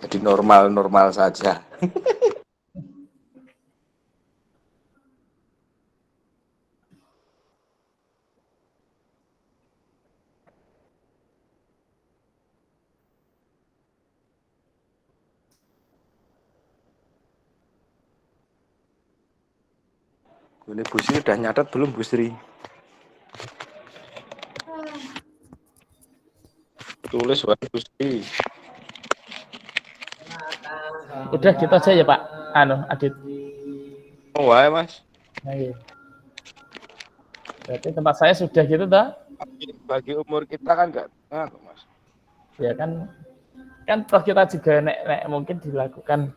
jadi normal-normal saja. Ini Bu Sri udah nyatet belum Bu Sri? Tulis wae Bu Sri. Udah gitu aja ya Pak. Adit. Oh, wae Mas. Nah, iya. Berarti tempat saya sudah gitu toh? Bagi umur kita kan enggak Mas. Ya kan toh kita juga nek mungkin dilakukan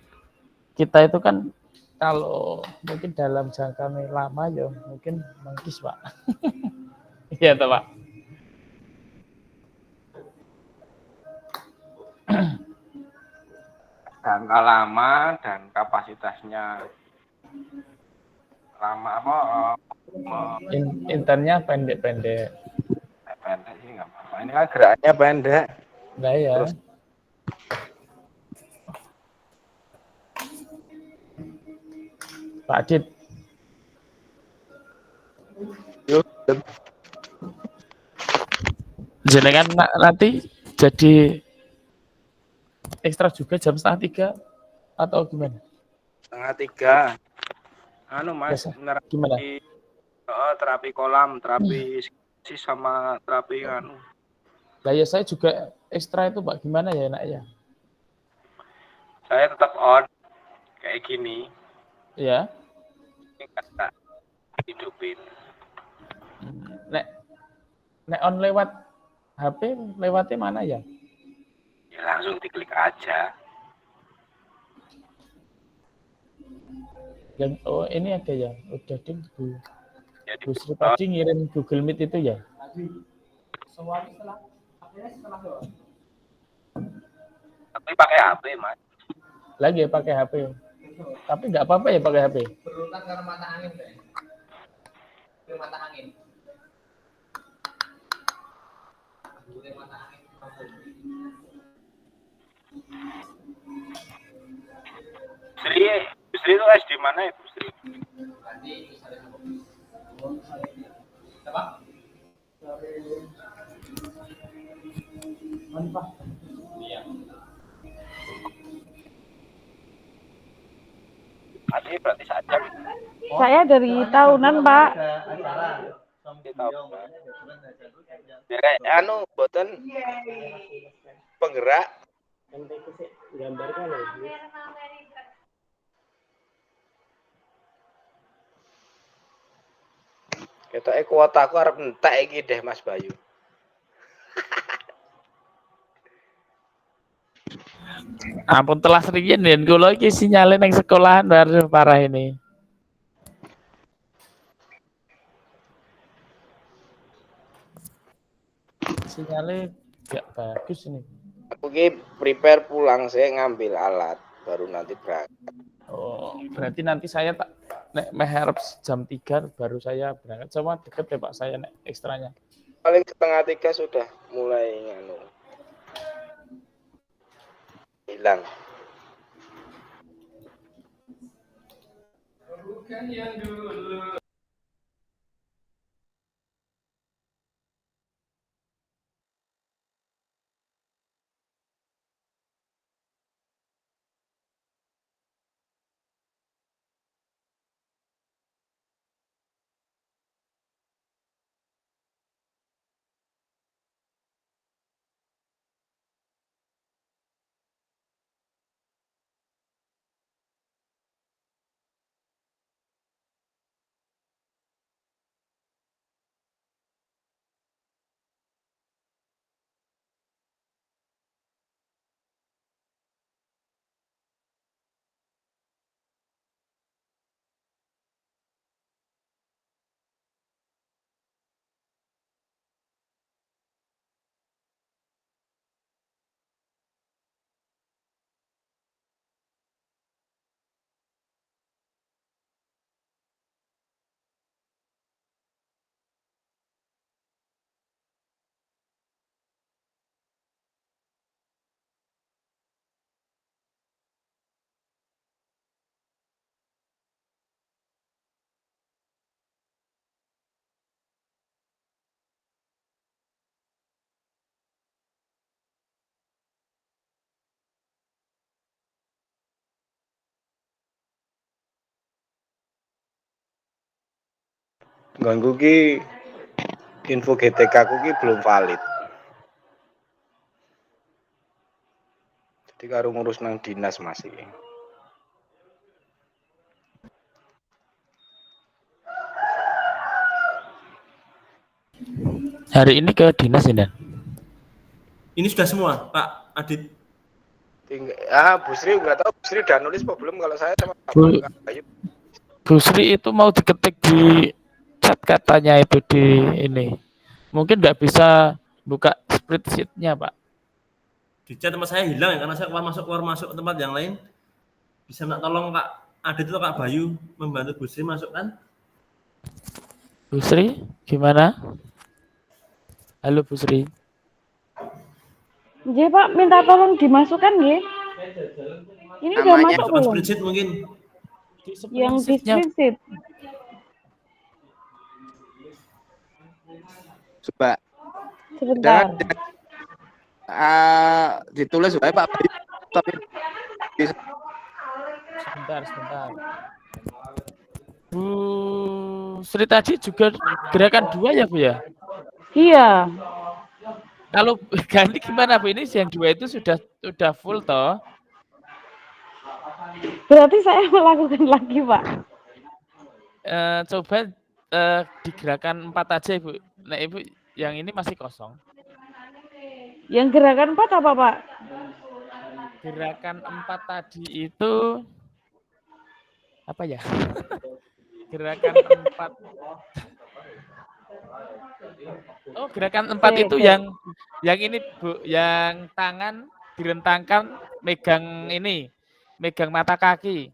kita itu kan kalau mungkin dalam jangka lama ya mungkin mengkis Pak. Iya toh Pak. Jangka lama dan kapasitasnya lama apa? Internnya pendek-pendek. Pendek sih nggak apa-apa. Ini kan gerakannya pendek. Nah ya. Terus Pak Adit. yuk. Jenengan nanti jadi ekstra juga jam 2:30 atau gimana? 2:30. Mas, Gimana? terapi kolam, terapi sama terapi Lah ya saya juga ekstra itu Pak, gimana ya enak ya? Saya tetap on kayak gini. Ya. Ini kata hidupin. Nek on lewat HP lewatnya mana ya? Ya langsung diklik aja. Oh ini ada ya, udah ding Bu. Bu Sri tadi ngirim Google Meet itu ya? Tapi pakai HP Mas. Lagi ya pakai HP. Tapi nggak apa-apa ya pakai HP. Berurutan karena mata angin deh. Mata angin. Mata angin. Sri itu SD mana ya Bu Sri? Apa? Iya. Adik berarti saja. Saya dari tahunan, Pak. Ya boten penggerak. Ketoke kuotaku arep entek iki deh Mas Bayu. Ampun telah sering yen kula iki sinyale nang sekolahan baru parah ini. Sinyalnya gak bagus ini. Aku ki prepare pulang saya ngambil alat baru nanti berangkat. Oh, berarti nanti saya tak nek harap jam 3 baru saya berangkat. Coba deket ya Pak saya nek ekstranya. Paling 2:30 sudah mulai hilang. Bukan yang dulu. Nggonku ki info GTK ku ki belum valid. Jadi karo ngurus nang dinas masih. Hari ini ke dinas ini. Ini sudah semua, Pak Adit. Bu Sri nggak tahu Bu Sri udah nulis apa belum, kalau saya sama Bu Sri itu mau diketik di chat katanya itu di ini. Mungkin nggak bisa buka spreadsheet-nya, Pak. Di chat tempat saya hilang ya, karena saya keluar masuk ke tempat yang lain. Bisa minta tolong Kak Adit atau Kak Bayu membantu Bu Sri masuk kan? Bu Sri, gimana? Halo Bu Sri. Nggih, Pak, minta tolong dimasukkan nggih. Ini udah masuk belum? Spreadsheet mungkin. Yang di spreadsheet. Coba. Sebentar. Ditulis wae Pak Bayu. Tapi Sebentar. Bu Sri tadi juga gerakan 2 ya Bu ya? Iya. Kalau ganti gimana Bu? Ini yang 2 itu sudah full toh? Berarti saya melakukan lagi, Pak. Coba di gerakan 4 aja Ibu. Nah Ibu yang ini masih kosong. Yang gerakan 4 apa, Pak? Gerakan 4 tadi itu apa ya? Gerakan 4. Oh, gerakan 4 itu yang ini Bu, yang tangan direntangkan megang ini, megang mata kaki.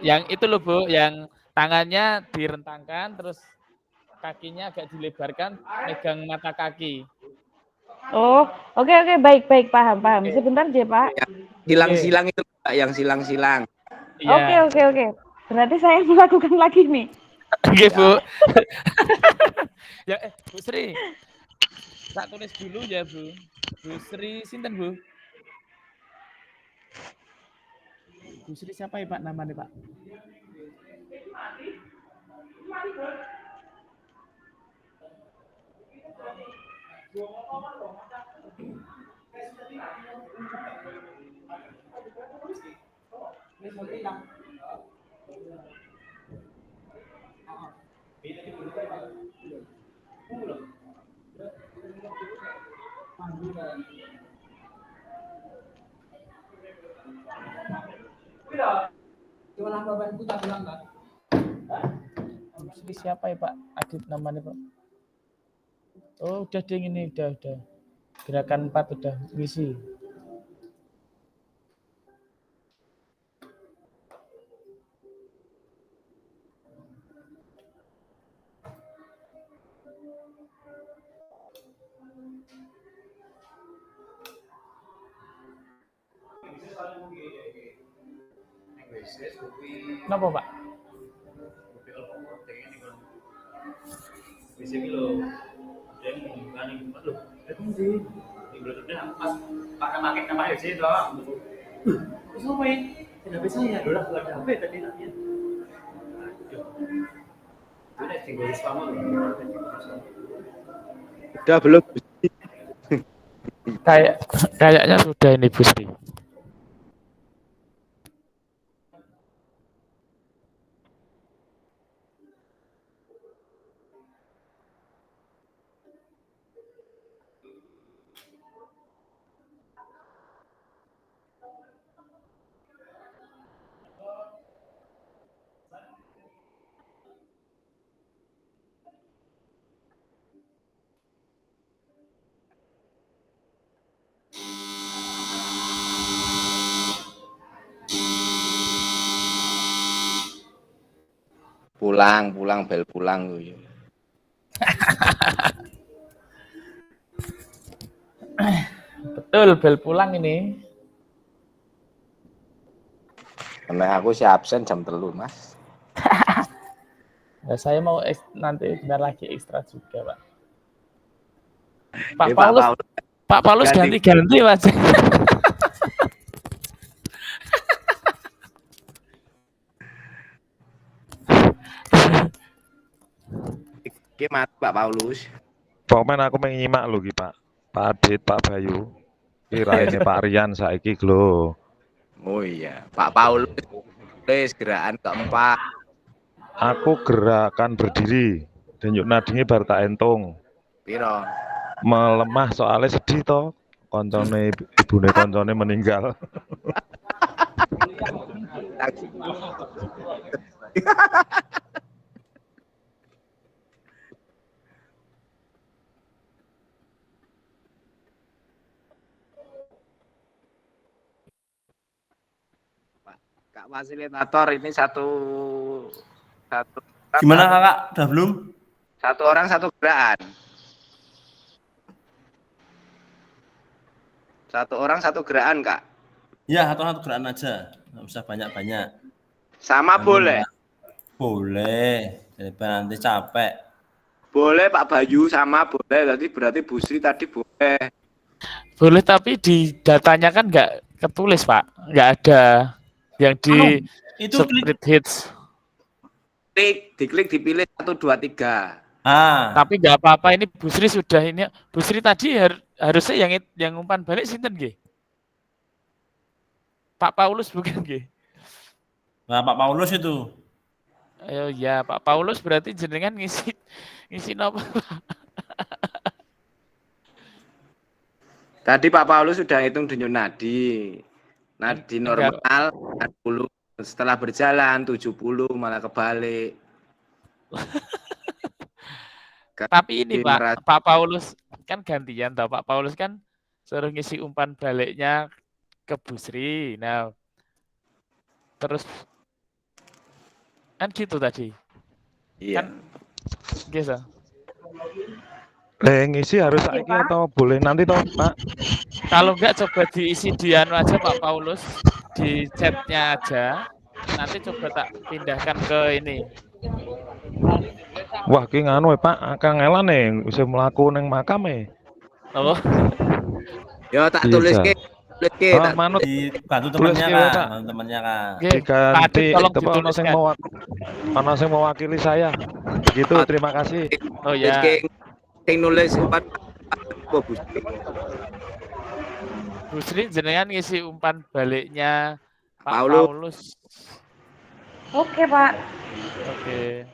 Yang itu loh Bu, yang tangannya direntangkan terus kakinya agak dilebarkan megang mata kaki. Oh, oke, baik, paham. Sebentar aja, Pak. Silang-silang itu Pak, yang silang-silang. Oke. Berarti saya melakukan lagi nih. Oke, Bu. Ya, Bu Sri. Tak tulis dulu ya, Bu. Bu Sri sinten, Bu? Bu Sri siapa ya, Pak, namanya, Pak? Ini siapa ya Pak? Adit namanya Pak. Oh udah ding ini udah. Gerakan 4 udah ngisi. Kenapa Pak? Pakai nama sih dong. Terus apa ya? HP saya udah keluar HP tadi nanti. Udah tinggal sama. Udah belum? Kayaknya sudah ini Bu Sri. Pulang bel pulang gue. Betul bel pulang ini. Karena aku si absen jam 3 Mas. Ya, saya mau nanti bentar lagi ekstra juga Pak. Pak Paulus ganti-ganti Mas. Ki mati Pak Paulus. Pokoknya aku pengen nyimak lho ki Pak. Pak Adit, Pak Bayu. Ki raine Pak Rian saiki lho. Oh iya, Pak Paulus tulis gerakan keempat. Aku gerakan berdiri. Denyut nadine bar tak entung. Piro? Melemah soalnya sedih toh. Koncone ibune koncone meninggal. Kak fasilitator ini satu Gimana Kakak? Udah belum? satu orang satu gerakan. Satu orang satu gerakan, Kak. Ya, satu gerakan aja. Nggak usah banyak-banyak. Sama Nanti boleh. Boleh. Daripada nanti capek. Boleh Pak Bayu sama boleh. Berarti Bu Sri tadi boleh. Boleh, tapi di datanya kan nggak ketulis, Pak. Nggak ada yang di itu split hits. Diklik dipilih 1, 2, 3. Tapi nggak apa-apa, ini Bu Sri sudah ini. Bu Sri tadi harusnya yang umpan balik sinten nggih? Pak Paulus bukan nggih? Nah, Pak Paulus itu. Oh ya, Pak Paulus berarti jenengan ngisi apa? Tadi Pak Paulus sudah hitung denyut nadi. Nadi normal 40, setelah berjalan 70 malah kebalik. Tapi ini Pak Paulus kan gantian toh. Pak Paulus kan suruh ngisi umpan baliknya ke Bu Sri. Nah, terus kan gitu tadi. Iya. Kan gitu. Ngisi harus saiki atau boleh nanti toh, Pak? Kalau enggak coba diisi di anu aja Pak Paulus, di chatnya aja. Nanti coba tak pindahkan ke ini. Wah, ki nganu Pak, kangelan isih mlaku ning makam Oh. Ya tak tulis ke. Manut dibantu tulis temannya Pak. Kak, temannya Kak. Diganti tolong ana sing mewakili saya. Begitu, terima kasih. Oh ya. Sing nulis umpan Bu Sri jenengan ngisi umpan baliknya Pak Paulus. Paulus. Oke, Pak. Oke.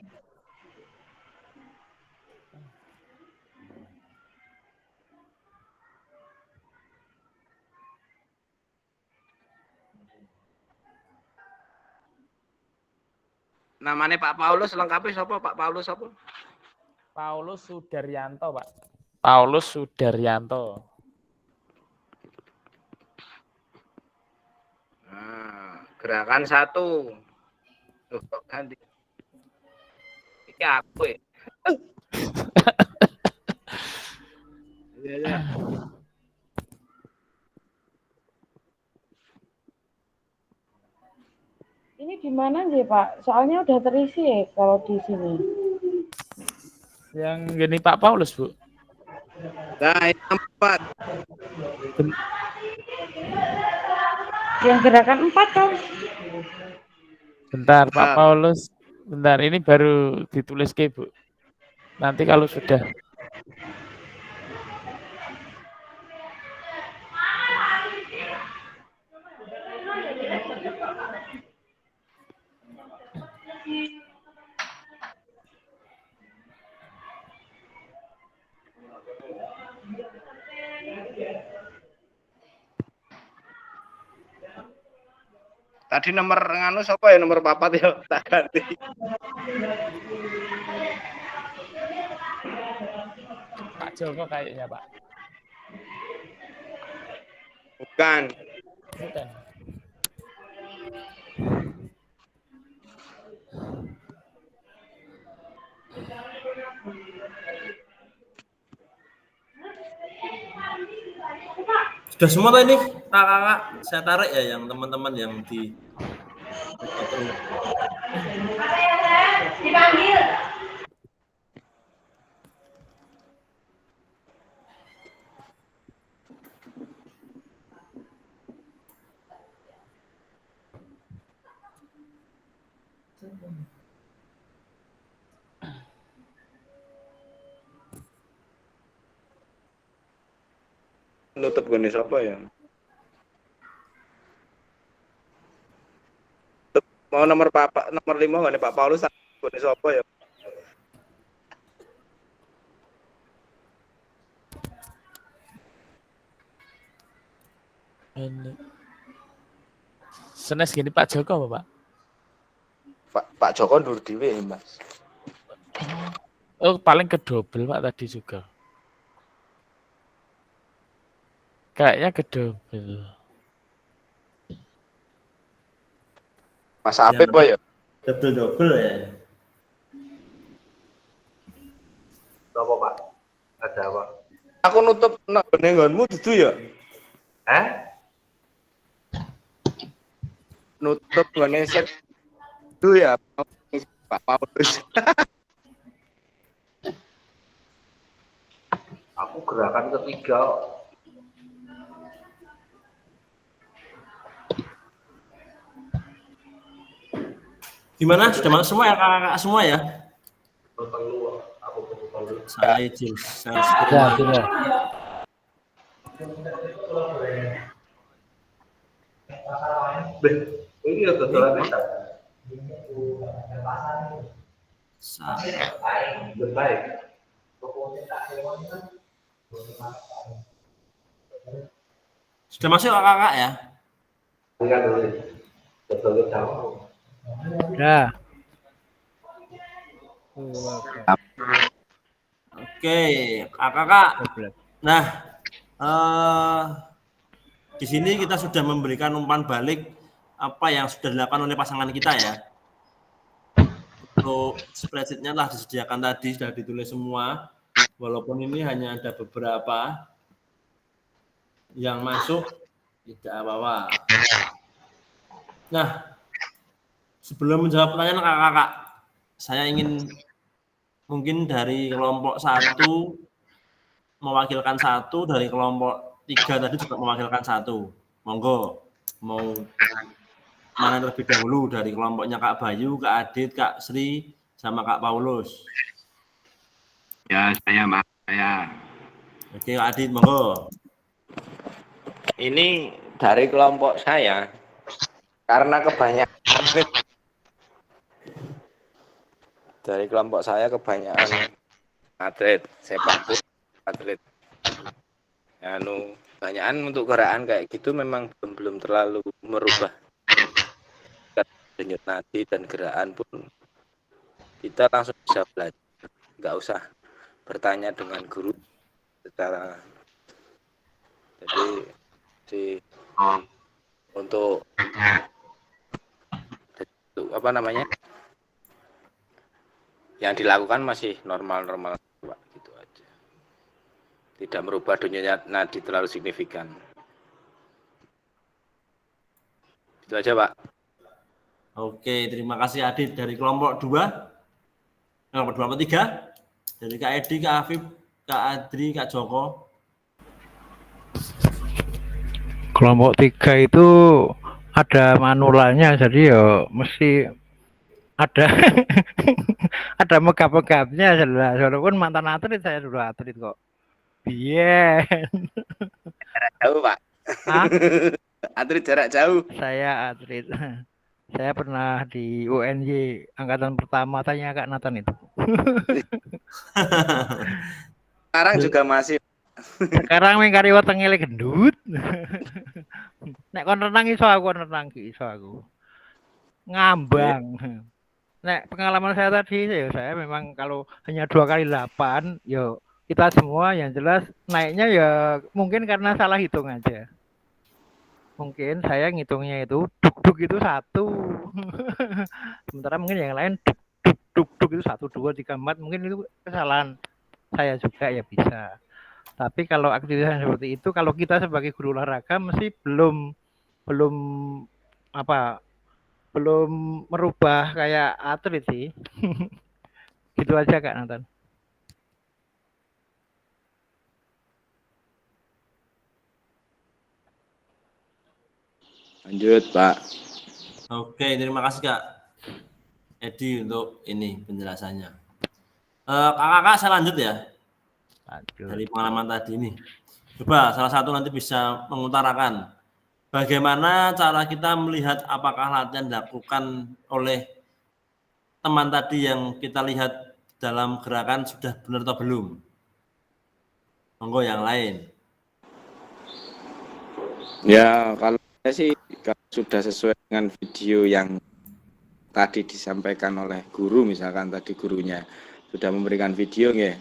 Namanya Pak Paulus lengkapnya siapa? Pak Paulus apa? Paulus Sudaryanto, Pak. Paulus Sudaryanto. Nah, gerakan 1. Loh, kok ganti? Ini aku ya. Ya. Ini di mana sih, Pak? Soalnya udah terisi ya kalau di sini. Yang gini Pak Paulus, Bu. Nah, ini 4. Yang gerakan 4 kan? Bentar, Pak Paulus. Bentar, ini baru ditulis ke, Bu. Nanti kalau sudah. Tadi nomor nganu siapa ya, nomor 4 ya tak ganti. Pak Joko kayaknya, Pak. Bukan. Bukan. Sudah semua tuh ini kakak saya tarik ya yang teman-teman yang di Dipanggil. nutup gone sapa ya? Mau nomor 5 gone Pak Paulus gone sapa ya? Ini. Senes gini Pak Joko apa, Pak? Pak Joko ndur dhewe, Mas. Oh, paling kedobel Pak tadi juga. Kayaknya kedobel. Mas Apip ya? Double ya. Apa Pak? Ada apa? Aku nutup nak nggonmu dudu ya? Nutup gone set itu ya Pak Paulus. Aku gerakan ketiga. Gimana? Sudah masuk semua ya kakak semua ya? Saya izin. Sudah. Ini ya kebetulan kita. Baik. Sudah masuk kakak ya? Lihat dulu. Betul jauh. Udah. Oke, kakak. Nah, di sini kita sudah memberikan umpan balik apa yang sudah dilakukan oleh pasangan kita ya. Untuk spreadsheet-nya lah disediakan tadi, sudah ditulis semua. Walaupun ini hanya ada beberapa yang masuk, tidak apa-apa. Nah, sebelum menjawab pertanyaan kakak-kakak, saya ingin mungkin dari kelompok 1 mewakilkan 1, dari kelompok 3 tadi juga mewakilkan 1. Monggo, mau mana terlebih dahulu dari kelompoknya Kak Bayu, Kak Adit, Kak Sri, sama Kak Paulus? Ya, saya Mas, saya. Oke, Kak Adit, monggo. Ini dari kelompok saya karena kebanyakan dari kelompok saya kebanyakan atlet sepak bola, atlet banyakan untuk gerakan kayak gitu memang belum terlalu merubah denyut nadi dan gerakan pun kita langsung bisa belajar, nggak usah bertanya dengan guru secara untuk apa namanya yang dilakukan masih normal-normal Pak, gitu aja, tidak merubah denyut nadi terlalu signifikan, itu aja Pak. Oke, terima kasih Adit. Dari kelompok 2, kelompok 2 atau 3, dari Kak Edi, Kak Afif, Kak Adri, Kak Joko. Kelompok 3 itu ada manualnya, jadi ya mesti ada ada megap-megapnya jelas. Walaupun mantan atlet, saya dulu atlet kok. Bien. Jarak jauh Pak. Hah? Atlet jarak jauh. Saya atlet. Saya pernah di UNY angkatan pertama, tanya Kak Nathan itu. Sekarang juga masih. Sekarang mengkari wetengele gendut. Nek kon renang iso aku ngambang. Nek pengalaman saya tadi ya, saya memang kalau hanya 2 kali 8, yo kita semua yang jelas naiknya ya mungkin karena salah hitung aja. Mungkin saya ngitungnya itu duk-duk itu 1. Sementara mungkin yang lain duk-duk itu 1, 2, 3, 4, mungkin itu kesalahan saya juga ya bisa. Tapi kalau aktivitas seperti itu, kalau kita sebagai guru olahraga mesti belum merubah kayak atlet sih. Gitu aja Kak Nathan. Lanjut Pak. Oke, terima kasih Kak Edi untuk ini penjelasannya. Kakak-kakak saya lanjut ya. Dari pengalaman tadi ini. Coba salah satu nanti bisa mengutarakan bagaimana cara kita melihat apakah latihan dilakukan oleh teman tadi yang kita lihat dalam gerakan sudah benar atau belum. Monggo yang lain. Ya, kalau saya sih kalau sudah sesuai dengan video yang tadi disampaikan oleh guru, misalkan tadi gurunya sudah memberikan video ya.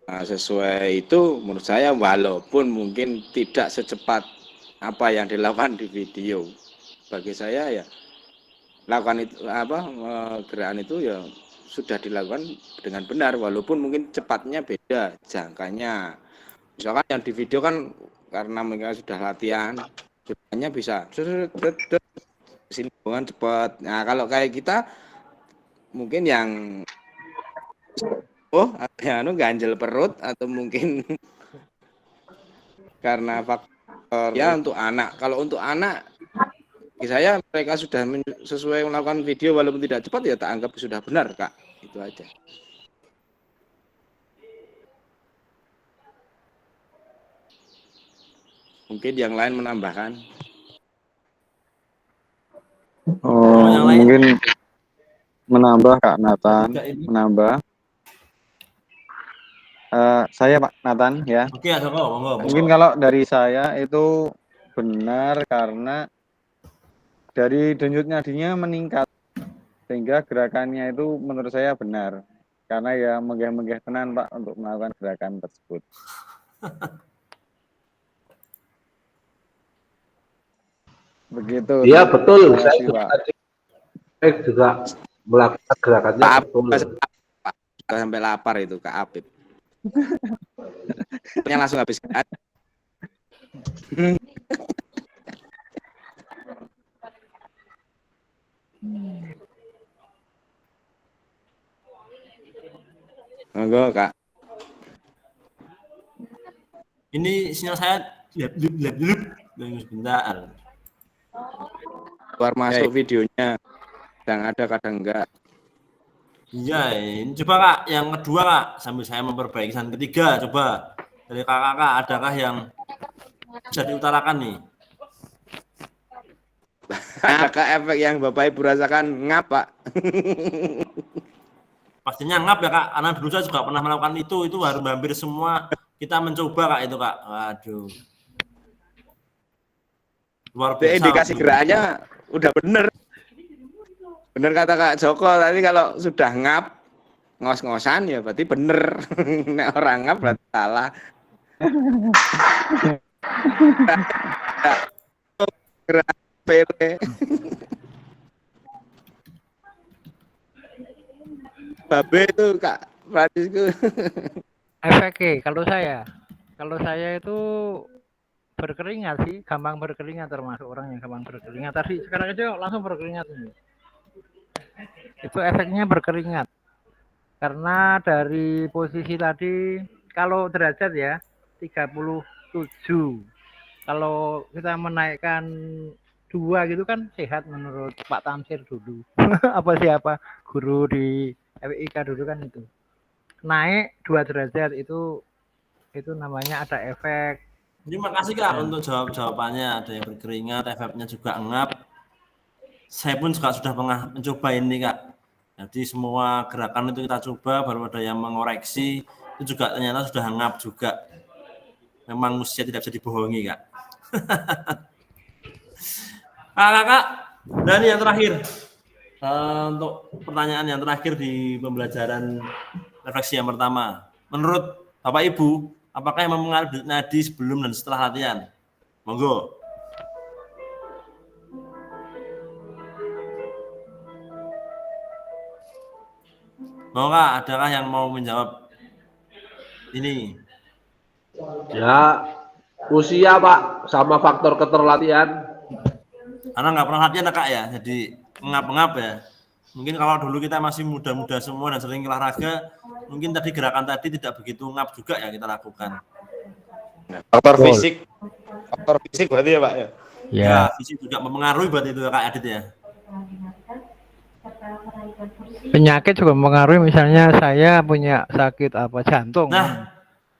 Nah, sesuai itu menurut saya walaupun mungkin tidak secepat apa yang dilakukan di video. Bagi saya ya lakukan itu gerakan itu ya sudah dilakukan dengan benar walaupun mungkin cepatnya beda jangkanya. Misalkan yang di video kan karena mereka sudah latihan, jadinya bisa sini cepat. Nah, kalau kayak kita mungkin yang ganjel perut atau mungkin karena faktor ya untuk anak. Kalau untuk anak saya mereka sudah sesuai melakukan video walaupun tidak cepat ya tak anggap sudah benar, Kak. Itu aja. Mungkin yang lain menambahkan. Mungkin menambah Kak Nathan, menambah. Saya Pak Nathan ya. Oke, monggo. Mungkin kalau dari saya itu benar karena dari denyut nadinya meningkat sehingga gerakannya itu menurut saya benar karena ya menggeh-menggeh tenan Pak untuk melakukan gerakan tersebut. Begitu. Iya betul. Saya juga melakukan gerakannya. Pak, sampai lapar itu Kak Apip. Yang langsung habis kan. Monggo Kak. Ini sinyal saya sebentar. Keluar masuk videonya. Kadang ada, kadang enggak. Iya, ini coba Kak, yang kedua Kak, sambil saya memperbaiki yang ketiga, coba dari kakak-kakak adakah yang bisa diutarakan nih? Adakah efek yang Bapak Ibu rasakan ngap Pak? Pastinya ngap ya Kak, karena dulu saya juga pernah melakukan itu hampir semua kita mencoba Kak itu Kak. Waduh. Luar biasa. Indikasi gerakannya udah bener. Bener kata Kak Joko tadi kalau sudah ngap ngos-ngosan ya berarti bener. Nek orang ngap berarti salah. Gerak pele. Babe itu Kak Francisco. Efeknya kalau saya itu berkeringat sih, gampang berkeringat, termasuk orang yang gampang berkeringat. Tadi sekarang aja langsung berkeringat ini. Itu efeknya berkeringat. Karena dari posisi tadi kalau derajat ya 37. Kalau kita menaikkan 2 gitu kan sehat menurut Pak Tamsir dulu. Siapa guru di FIK dulu kan itu. Naik 2 derajat itu namanya ada efek. Terima kasih Kak untuk jawabannya. Ada yang berkeringat, efeknya juga ngap. Saya pun juga sudah pernah mencoba ini Kak. Jadi semua gerakan itu kita coba, baru ada yang mengoreksi. Itu juga ternyata sudah ngap juga. Memang usia tidak bisa dibohongi Kak. Kakak, dan yang terakhir. Untuk pertanyaan yang terakhir di pembelajaran refleksi yang pertama. Menurut Bapak Ibu, apakah yang mempengaruhi nadi sebelum dan setelah latihan? Monggo. Mau Kak, adakah yang mau menjawab ini? Ya, usia Pak, sama faktor keterlatihan. Karena nggak pernah latihan Kak ya, jadi ngap-ngap ya. Mungkin kalau dulu kita masih muda-muda semua dan sering olahraga, mungkin tadi gerakan tadi tidak begitu ngap juga ya kita lakukan. Faktor fisik berarti ya Pak ya? Ya, fisik juga mempengaruhi buat itu Kak Adit ya. Penyakit juga mempengaruhi, misalnya saya punya sakit jantung. Nah,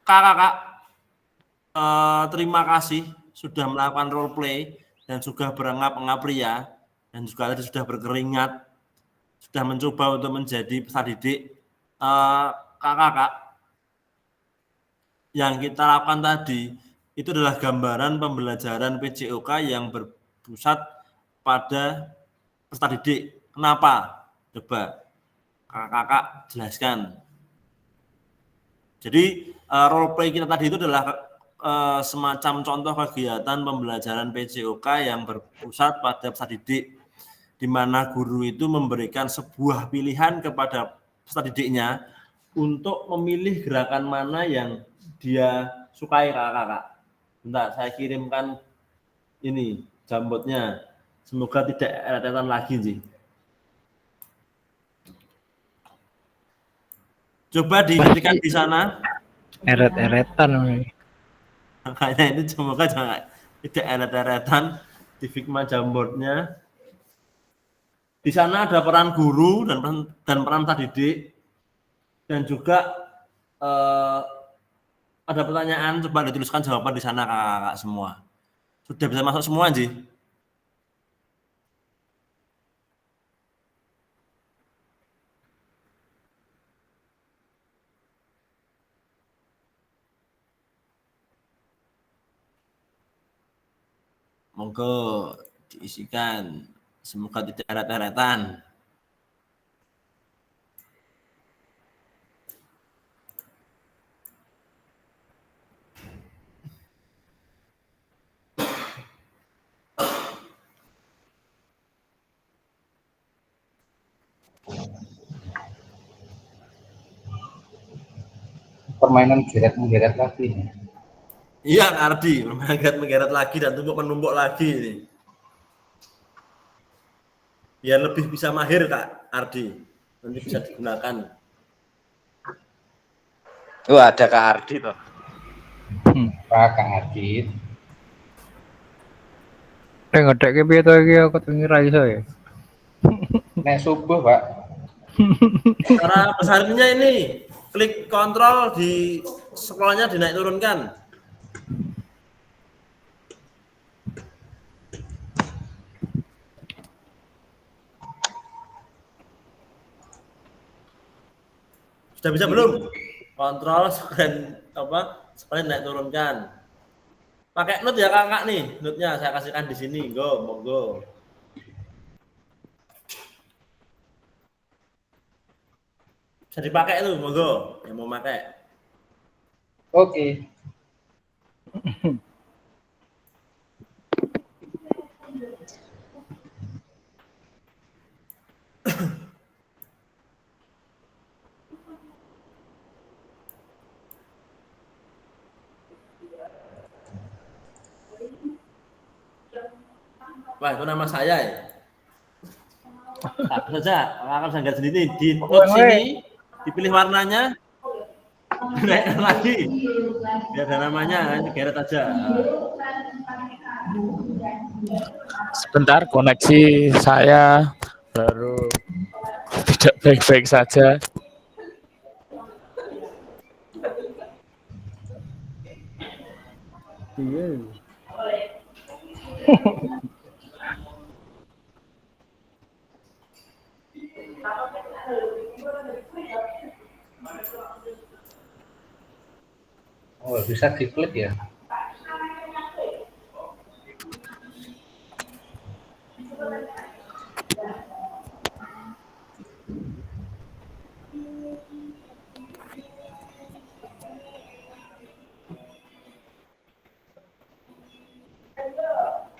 Kak, terima kasih sudah melakukan role play dan juga berengap-engap ria dan juga tadi sudah berkeringat, sudah mencoba untuk menjadi peserta didik. Kakak-kakak, yang kita lakukan tadi itu adalah gambaran pembelajaran PJOK yang berpusat pada peserta didik. Kenapa? Coba kakak-kakak jelaskan. Jadi role play kita tadi itu adalah semacam contoh kegiatan pembelajaran PJOK yang berpusat pada peserta didik, di mana guru itu memberikan sebuah pilihan kepada peserta didiknya untuk memilih gerakan mana yang dia sukai, kakak-kakak. Bentar, saya kirimkan ini jambotnya. Semoga tidak eret-eretan lagi sih. Coba diketikkan di sana. Eret-eretan. Makanya ini semoga jangan tidak eret-eretan di Figma Jamboardnya. Di sana ada peran guru dan peran peserta didik, dan juga ada pertanyaan, coba dituliskan jawaban di sana kakak-kakak semua. Sudah bisa masuk semua sih. Monggo diisikan, semoga tidak eret-eretan. Permainan geret-menggeret lagi nih. Iya, Ardi, menggeret lagi dan menumpuk lagi ini. Biar lebih bisa mahir, Kak Ardi. Nanti bisa digunakan. Oh, ada Kak Ardi toh. Kak Ardi. Ngedek piye to iki aku tengi ra iso ya. Nek subuh, Pak. Cara besarnya ini, klik kontrol di scrollnya dinaik turunkan. Sudah bisa belum? Kontrol scroll naik turunkan. Pakai note ya kakak nih, note-nya saya kasihkan di sini, monggo. Bisa dipakai tuh, monggo yang mau pakai. Oke. Wah, itu nama saya ya. Apa saja, akan saya sendiri di note sini, dipilih warnanya, naikkan lagi. Biar ada namanya, ini geret aja. Sebentar, koneksi saya baru tidak baik-baik saja. Iya. Oh, bisa diklik ya.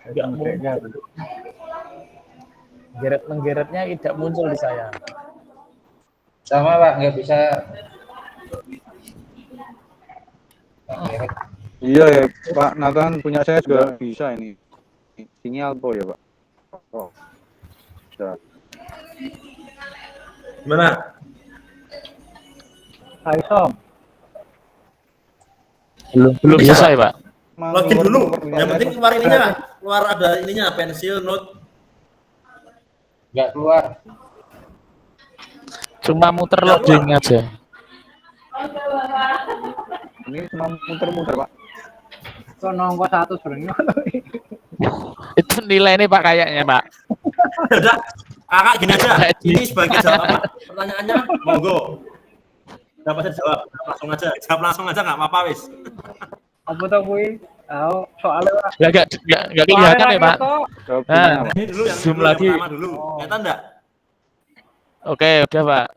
Enggak muncul. Geret-menggeretnya tidak muncul di saya. Sama Pak, nggak bisa. Iya ya, Pak Nathan punya saya juga bisa ini. Sinyal po ya, Pak. Oh. Bisa. Gimana? Ayo. Belum selesai, Pak. Login dulu. Yang penting keluar ininya, keluar ada ininya, pensil, note. Nggak keluar. Cuma muter loading aja. Ini cuma muter-muter, Pak. Kok nongko 100 sebenarnya. Itu nilainya Pak kayaknya Pak. Udah, kakak gini aja. Ini sebagai jawab apa? Pertanyaannya, monggo. Dapat saya jawab langsung aja. Jawab langsung aja nggak apa-apa wis. Apa tuh kuy? Oh, soalnya Nggak kelihatan ya Pak. Nah, Ini dulu yang zoom dulu, lagi. yang pertama dulu. Kelihatan enggak? Oke, udah Pak.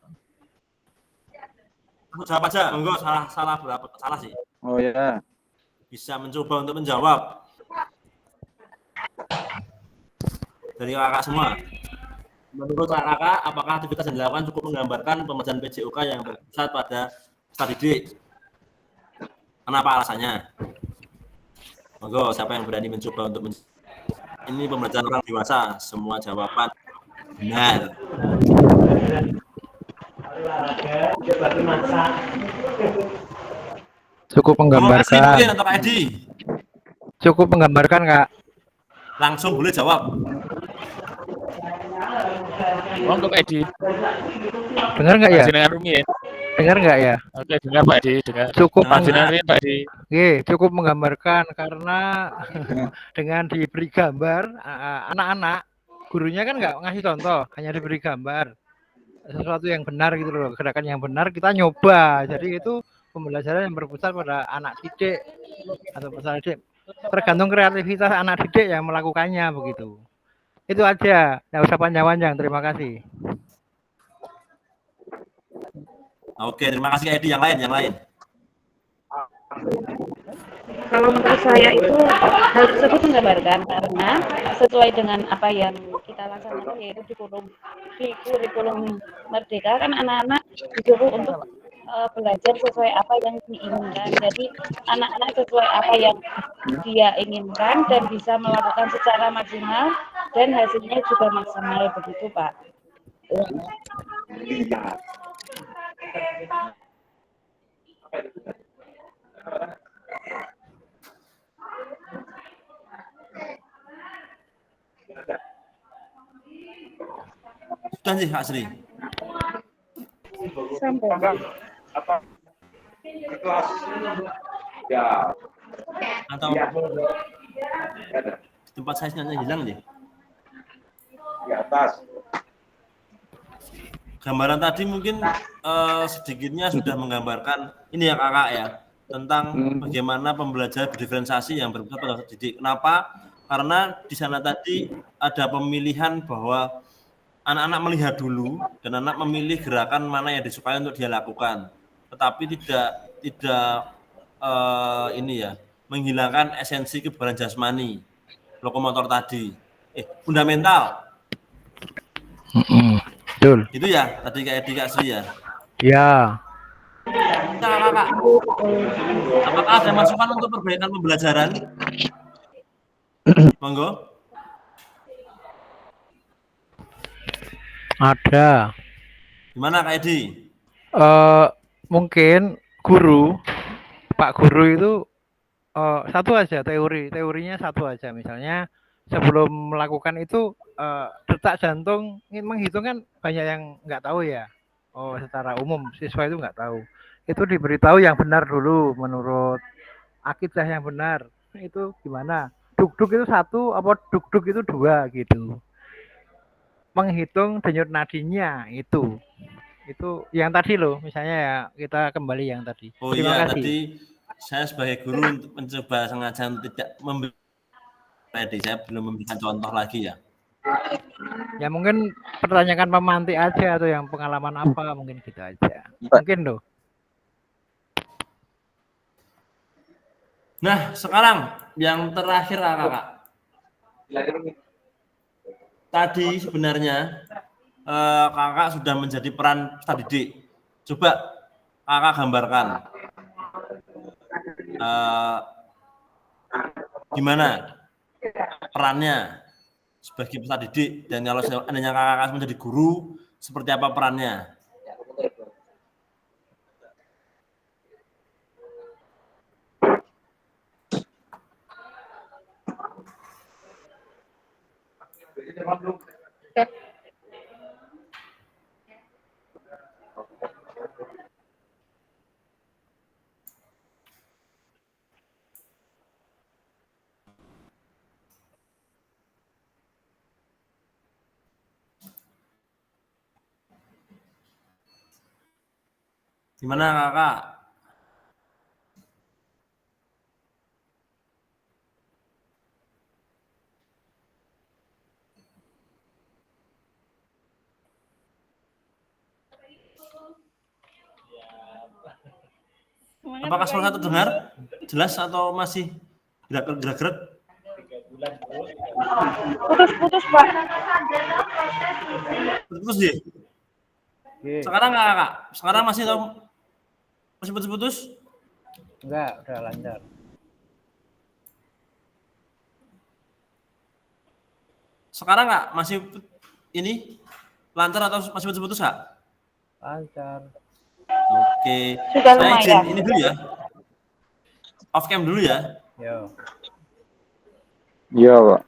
Aku jawab aja, monggo. Salah berapa? Salah sih. Oh ya. Bisa mencoba untuk menjawab. Dari kakak semua. Menurut kakak, apakah aktivitas yang dilakukan cukup menggambarkan pembelajaran PJOK yang berpusat pada peserta didik? Kenapa alasannya? Monggo, siapa yang berani mencoba untuk ini pembelajaran orang dewasa? Semua jawaban benar. Cukup menggambarkan. Mungkin untuk Edi. Cukup menggambarkan Kak. Langsung boleh jawab. Untuk Edi. Dengar nggak ya? Jenengan Rumi ya? Dengar nggak ya? Oke, dengar Pak Edi, dengar. Cukup Jenengan Pak Edi. Oke, cukup menggambarkan karena dengan diberi gambar anak-anak gurunya kan nggak ngasih contoh, hanya diberi gambar sesuatu yang benar gitu loh, gerakan yang benar kita nyoba. Jadi itu pembelajaran yang berpusat pada anak didik atau peserta didik. Tergantung kreativitas anak didik yang melakukannya begitu. Itu aja, nggak usah panjang-panjang. Terima kasih. Oke, terima kasih Edi. Yang lain. Kalau menurut saya itu hal tersebut menggambarkan karena sesuai dengan apa yang kita laksanakan yaitu di kurikulum Merdeka kan anak-anak disuruh untuk belajar sesuai apa yang diinginkan. Jadi anak-anak sesuai apa yang dia inginkan dan bisa melakukan secara maksimal dan hasilnya juga maksimal begitu Pak. Sudah sih Kak Sri. Sampai. Atau tempat saya sinyalnya hilang deh. Di atas. Gambaran tadi mungkin sedikitnya sudah menggambarkan ini ya kakak ya tentang bagaimana pembelajaran berdiferensiasi yang berpusat pada didik. Kenapa? Karena di sana tadi ada pemilihan bahwa anak-anak melihat dulu dan anak memilih gerakan mana yang disukai untuk dia lakukan. Tetapi tidak ini ya menghilangkan esensi kebugaran jasmani lokomotor tadi. Fundamental. Betul. Itu ya tadi kayak Edi Kak Sri ya. Ya. Kakak. Apakah ada masukan untuk perbaikan pembelajaran? Monggo. Ada. Gimana Kak Edi? Mungkin Pak Guru itu satu aja teorinya satu aja. Misalnya sebelum melakukan itu detak jantung menghitung kan banyak yang nggak tahu ya. Oh, secara umum siswa itu nggak tahu. Itu diberitahu yang benar dulu menurut akidah yang benar. Itu gimana? Duk-duk itu satu, apa duk-duk itu dua gitu. Menghitung denyut nadinya itu yang tadi loh. Misalnya ya kita kembali yang tadi. Oh Terima iya, kasih. tadi saya sebagai guru untuk mencoba sengaja tidak memberi. Saya belum memberikan contoh lagi ya. Ya mungkin pertanyakan pemantik aja atau yang pengalaman apa mungkin gitu aja. Mungkin loh. Nah, sekarang yang terakhir kakak. Tadi sebenarnya kakak sudah menjadi peran peserta didik. Coba kakak gambarkan gimana perannya sebagai peserta didik dan kalau seandainya kakak menjadi guru seperti apa perannya? Gimana kakak? Apakah suara saya terdengar jelas atau masih gerak-gerak? Putus-putus, Pak. Putus sih. Sekarang nggak kakak? Sekarang masih putus-putus? Enggak, udah lancar. Sekarang nggak? Masih ini lancar atau masih putus-putus nggak? Lancar. Oke. Sudah Saya izin lumayan. ini dulu ya. Off cam dulu ya. Yo. Iya, Pak.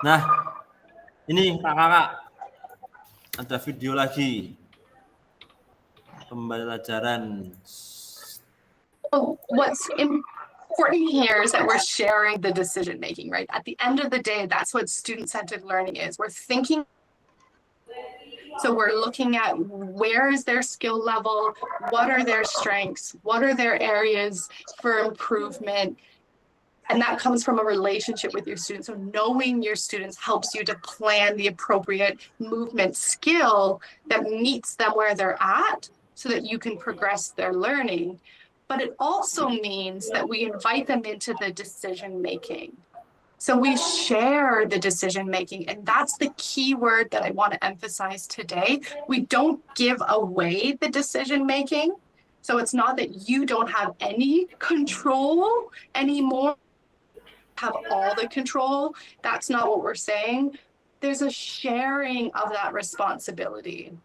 Nah, ini kakak ada video lagi pembelajaran. What's important here is that we're sharing the decision making, right? At the end of the day, that's what student-centered learning is. We're thinking, so we're looking at where is their skill level, what are their strengths, what are their areas for improvement, and that comes from a relationship with your students. So knowing your students helps you to plan the appropriate movement skill that meets them where they're at so that you can progress their learning. But it also means that we invite them into the decision making. So we share the decision making, and that's the key word that I want to emphasize today. We don't give away the decision making. So it's not that you don't have any control anymore, have all the control. That's not what we're saying. There's a sharing of that responsibility.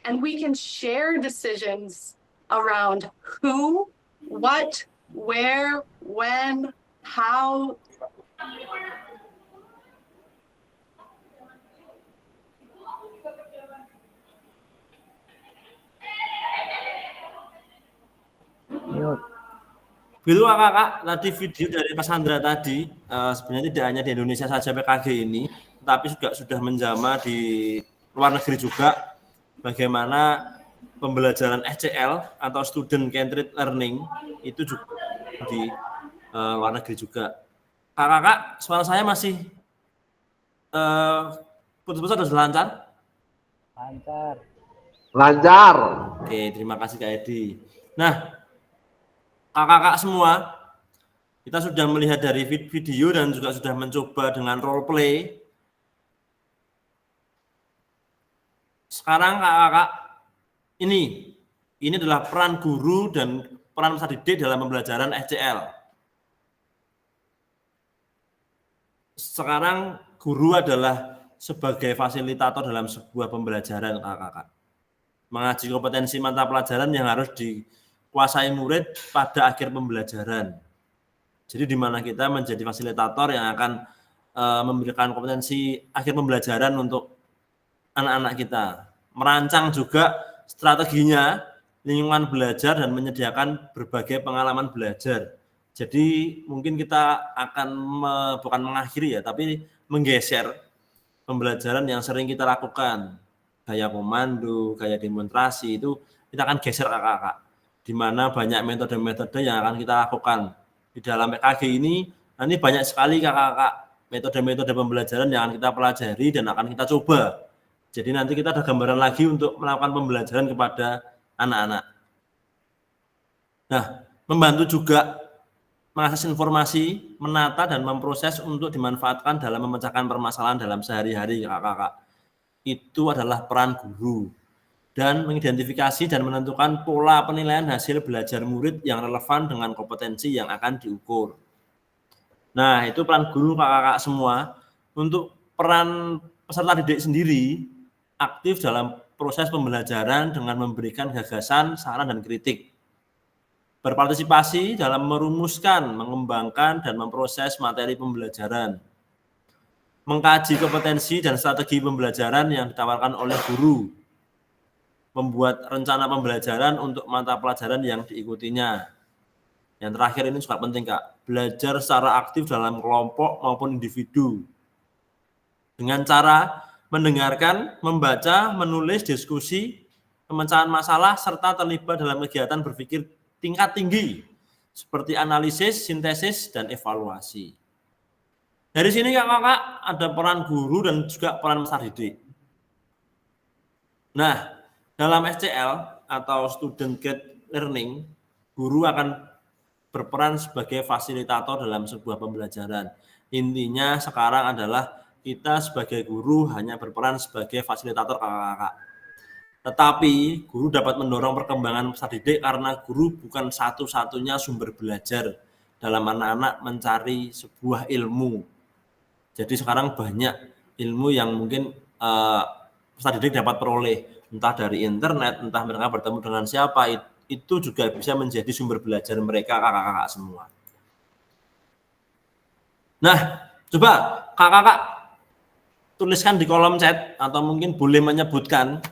And we can share decisions around who, what, where, when, how. Begitu kakak, tadi video dari Mas Andra tadi, sebenarnya tidak hanya di Indonesia saja PKG ini, tapi juga sudah menjamah di luar negeri juga, bagaimana pembelajaran SCL atau Student Centered Learning itu juga di luar negeri juga. Kakak, suara saya masih putus-putus atau lancar? Lancar. Lancar. Oke, terima kasih Kak Edi. Nah, kakak-kakak semua, kita sudah melihat dari video dan juga sudah mencoba dengan role play. Sekarang kakak-kakak, ini adalah peran guru dan peran peserta didik dalam pembelajaran SCL. Sekarang guru adalah sebagai fasilitator dalam sebuah pembelajaran kakak-kakak. Mengaji kompetensi mata pelajaran yang harus dikuasai murid pada akhir pembelajaran. Jadi di mana kita menjadi fasilitator yang akan memberikan kompetensi akhir pembelajaran untuk anak-anak kita. Merancang juga strateginya, lingkungan belajar, dan menyediakan berbagai pengalaman belajar. Jadi mungkin kita akan bukan mengakhiri ya, tapi menggeser pembelajaran yang sering kita lakukan. Gaya komando, gaya demonstrasi, itu kita akan geser kakak-kakak. Di mana banyak metode-metode yang akan kita lakukan. Di dalam PKG ini, nanti banyak sekali kakak-kakak metode-metode pembelajaran yang akan kita pelajari dan akan kita coba. Jadi nanti kita ada gambaran lagi untuk melakukan pembelajaran kepada anak-anak. Nah, membantu juga mengakses informasi, menata dan memproses untuk dimanfaatkan dalam memecahkan permasalahan dalam sehari-hari kakak-kakak. Itu adalah peran guru. Dan mengidentifikasi dan menentukan pola penilaian hasil belajar murid yang relevan dengan kompetensi yang akan diukur. Nah, itu peran guru kakak-kakak semua. Untuk peran peserta didik sendiri, aktif dalam proses pembelajaran dengan memberikan gagasan, saran, dan kritik. Berpartisipasi dalam merumuskan, mengembangkan, dan memproses materi pembelajaran. Mengkaji kompetensi dan strategi pembelajaran yang ditawarkan oleh guru. Membuat rencana pembelajaran untuk mata pelajaran yang diikutinya. Yang terakhir ini juga penting Kak, belajar secara aktif dalam kelompok maupun individu. dengan cara mendengarkan, membaca, menulis, diskusi, pemecahan masalah, serta terlibat dalam kegiatan berpikir tingkat tinggi seperti analisis, sintesis, dan evaluasi. Dari sini kakak-kakak ada peran guru dan juga peran peserta didik. Nah, dalam SCL atau Student Guided Learning, guru akan berperan sebagai fasilitator dalam sebuah pembelajaran. Intinya sekarang adalah kita sebagai guru hanya berperan sebagai fasilitator kakak-kakak. Tetapi guru dapat mendorong perkembangan peserta didik karena guru bukan satu-satunya sumber belajar dalam anak-anak mencari sebuah ilmu. Jadi sekarang banyak ilmu yang mungkin peserta didik dapat peroleh, entah dari internet, entah mereka bertemu dengan siapa, itu juga bisa menjadi sumber belajar mereka kakak-kakak semua. Nah, coba kakak-kakak tuliskan di kolom chat atau mungkin boleh menyebutkan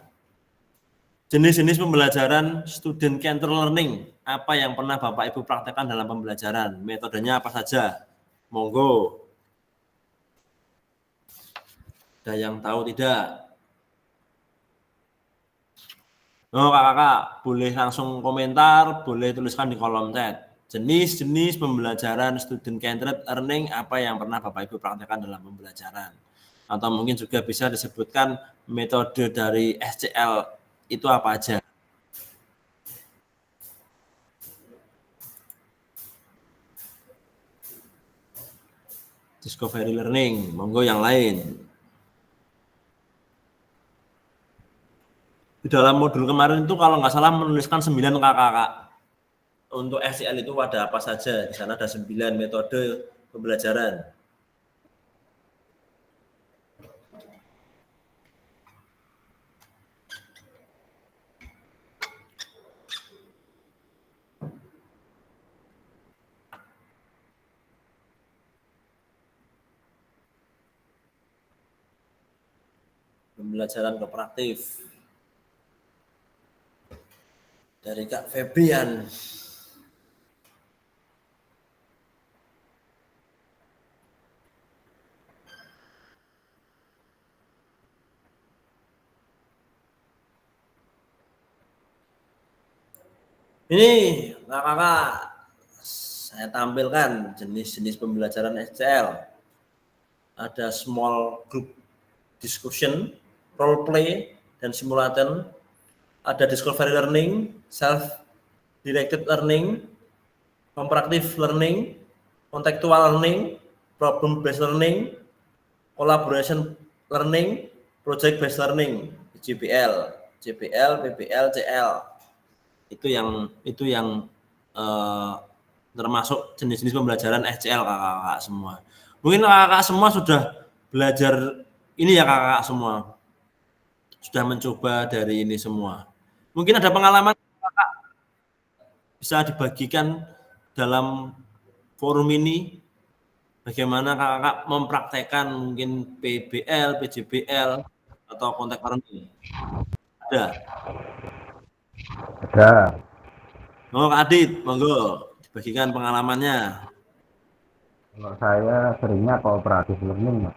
jenis-jenis pembelajaran student centered learning, apa yang pernah Bapak Ibu praktekkan dalam pembelajaran, metodenya apa saja, monggo. Ada yang tahu tidak? Oh kakak-kakak, boleh langsung komentar, boleh tuliskan di kolom chat. Jenis-jenis pembelajaran student centered learning apa yang pernah Bapak Ibu praktekkan dalam pembelajaran. Atau mungkin juga bisa disebutkan metode dari SCL itu apa aja. Discovery learning, monggo yang lain. Di dalam modul kemarin itu kalau nggak salah menuliskan 9 kakak-kakak. Untuk SCL itu ada apa saja? Di sana ada 9 metode pembelajaran. Pembelajaran kooperatif. Dari Kak Febrian. Ini kakak-kakak, saya tampilkan jenis-jenis pembelajaran SCL. Ada small group discussion, role play, dan simulation. Ada discovery learning, self-directed learning, comparative learning, contextual learning, problem-based learning, collaboration learning, project-based learning, JPL, PBL, CL. Itu yang termasuk jenis-jenis pembelajaran SCL kakak-kakak semua. Mungkin kakak-kakak semua sudah belajar ini ya kakak-kakak semua. Sudah mencoba dari ini semua. Mungkin ada pengalaman kakak bisa dibagikan dalam forum ini. Bagaimana kakak mempraktekkan mungkin PBL, PJBL, atau kontak learning? Ada? Ada. Oh, Kak Adit, monggo dibagikan pengalamannya. Kalau saya seringnya cooperative learning, Mas.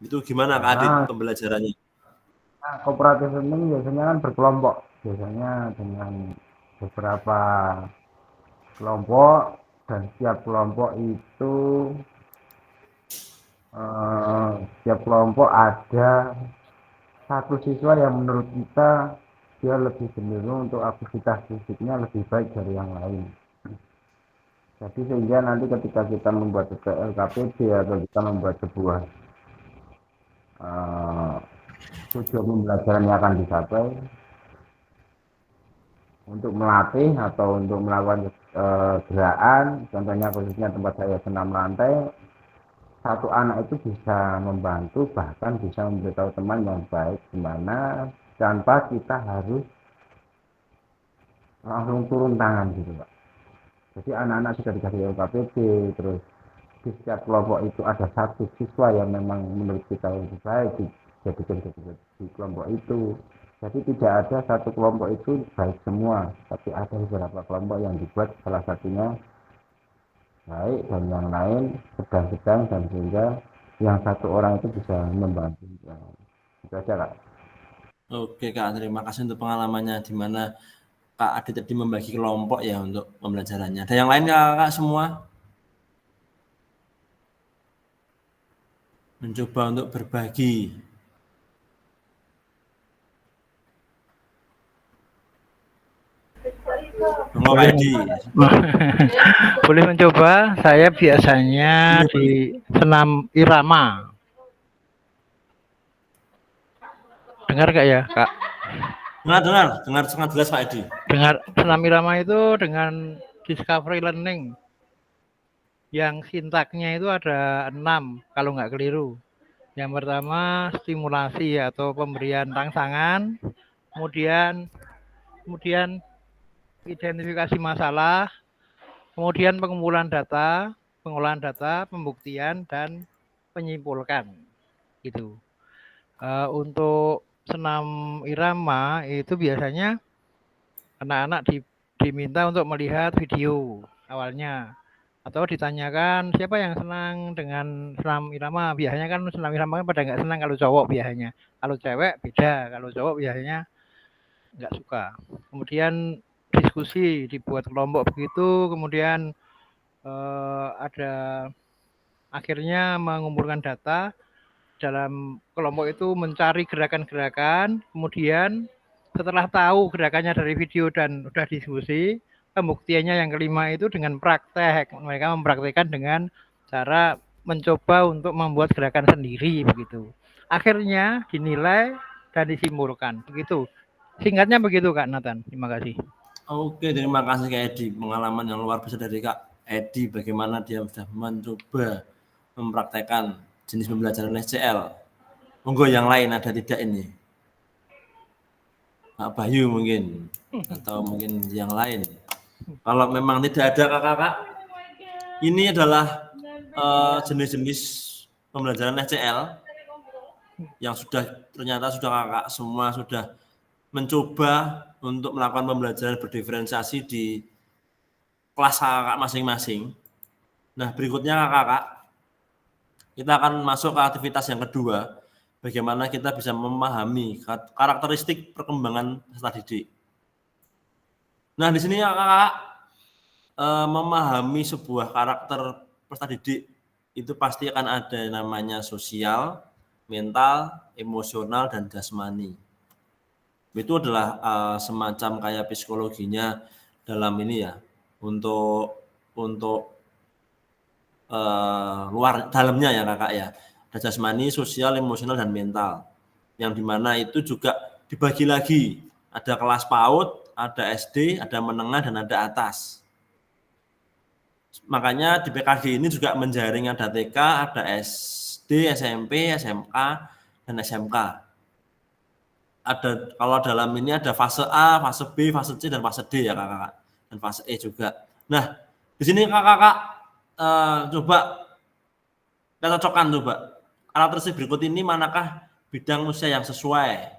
Itu gimana Kak Adit pembelajarannya? Nah, cooperative learning biasanya kan berkelompok. Biasanya dengan beberapa kelompok, dan setiap kelompok itu setiap kelompok ada satu siswa yang menurut kita dia lebih cenderung untuk aktivitas fisiknya lebih baik dari yang lain. Jadi sehingga nanti ketika kita membuat LKPD atau kita membuat sebuah tujuan pembelajaran yang akan dicapai untuk melatih atau untuk melakukan gerakan, contohnya khususnya tempat saya senam lantai, satu anak itu bisa membantu, bahkan bisa memberitahu teman yang baik gimana tanpa kita harus langsung turun tangan gitu Pak. Jadi anak-anak sudah dikasih LKPD, terus di setiap kelompok itu ada satu siswa yang memang menurut kita lebih baik dijadikan di kelompok itu. Jadi tidak ada satu kelompok itu baik semua, tapi ada beberapa kelompok yang dibuat salah satunya baik dan yang lain sedang-sedang, dan sehingga yang satu orang itu bisa membantu. Itu aja Kak. Oke Kak, terima kasih untuk pengalamannya di mana Kak Adi tadi membagi kelompok ya untuk pembelajarannya. Ada yang lain Kak semua? Mencoba untuk berbagi. Boleh mencoba. Saya biasanya di senam irama. Dengar gak ya, Kak? Dengar sangat jelas Pak Edi. Dengar. Senam irama itu dengan discovery learning. Yang sintaknya itu ada 6 kalau nggak keliru. Yang pertama stimulasi atau pemberian rangsangan, kemudian identifikasi masalah, kemudian pengumpulan data, pengolahan data, pembuktian, dan menyimpulkan. Gitu. Untuk senam irama itu biasanya anak-anak diminta untuk melihat video awalnya, atau ditanyakan siapa yang senang dengan senam irama. Biasanya kan senam irama kan pada nggak senang kalau cowok biasanya. Kalau cewek beda, kalau cowok biasanya nggak suka. Kemudian diskusi, dibuat kelompok begitu, kemudian ada akhirnya mengumpulkan data dalam kelompok itu, mencari gerakan-gerakan, kemudian setelah tahu gerakannya dari video dan udah diskusi, pembuktiannya yang kelima itu dengan praktek. Mereka mempraktekkan dengan cara mencoba untuk membuat gerakan sendiri begitu. Akhirnya dinilai dan disimpulkan begitu. Singkatnya begitu Kak Nathan. Terima kasih. Oke, terima kasih Kak Edi. Pengalaman yang luar biasa dari Kak Edi, bagaimana dia sudah mencoba mempraktekkan jenis pembelajaran SCL. Monggo yang lain ada tidak ini? Pak Bayu mungkin, atau mungkin yang lain. Kalau memang tidak ada kakak-kakak, ini adalah jenis-jenis pembelajaran SCL yang ternyata kakak semua sudah mencoba untuk melakukan pembelajaran berdiferensiasi di kelas kakak masing-masing. Nah, berikutnya kakak, kita akan masuk ke aktivitas yang kedua, bagaimana kita bisa memahami karakteristik perkembangan peserta didik. Nah, di sini kakak memahami sebuah karakter peserta didik itu pasti akan ada namanya sosial, mental, emosional, dan jasmani. Itu adalah semacam kayak psikologinya dalam ini ya, untuk luar dalamnya ya kakak ya. Ada jasmani, sosial, emosional, dan mental. Yang dimana itu juga dibagi lagi. Ada kelas PAUD, ada SD, ada menengah, dan ada atas. Makanya di PKG ini juga menjaring ada TK, ada SD, SMP, SMK, dan SMK. Ada, kalau dalam ini ada fase A, fase B, fase C, dan fase D ya kakak. Dan fase E juga. Nah, di sini kakak coba kita cocokkan coba. Karakteristik berikut ini manakah bidang usia yang sesuai?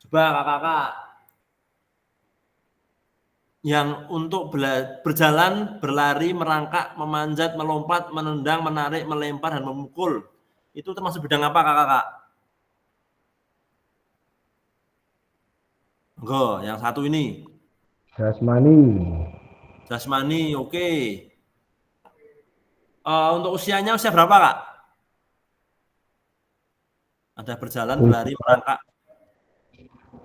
Coba kakak yang untuk berjalan, berlari, merangkak, memanjat, melompat, menendang, menarik, melempar, dan memukul. Itu termasuk bidang apa kakak? Enggak, yang satu ini. Jasmani, oke. Untuk usianya usia berapa kak? Ada berjalan, berlari, merangkak.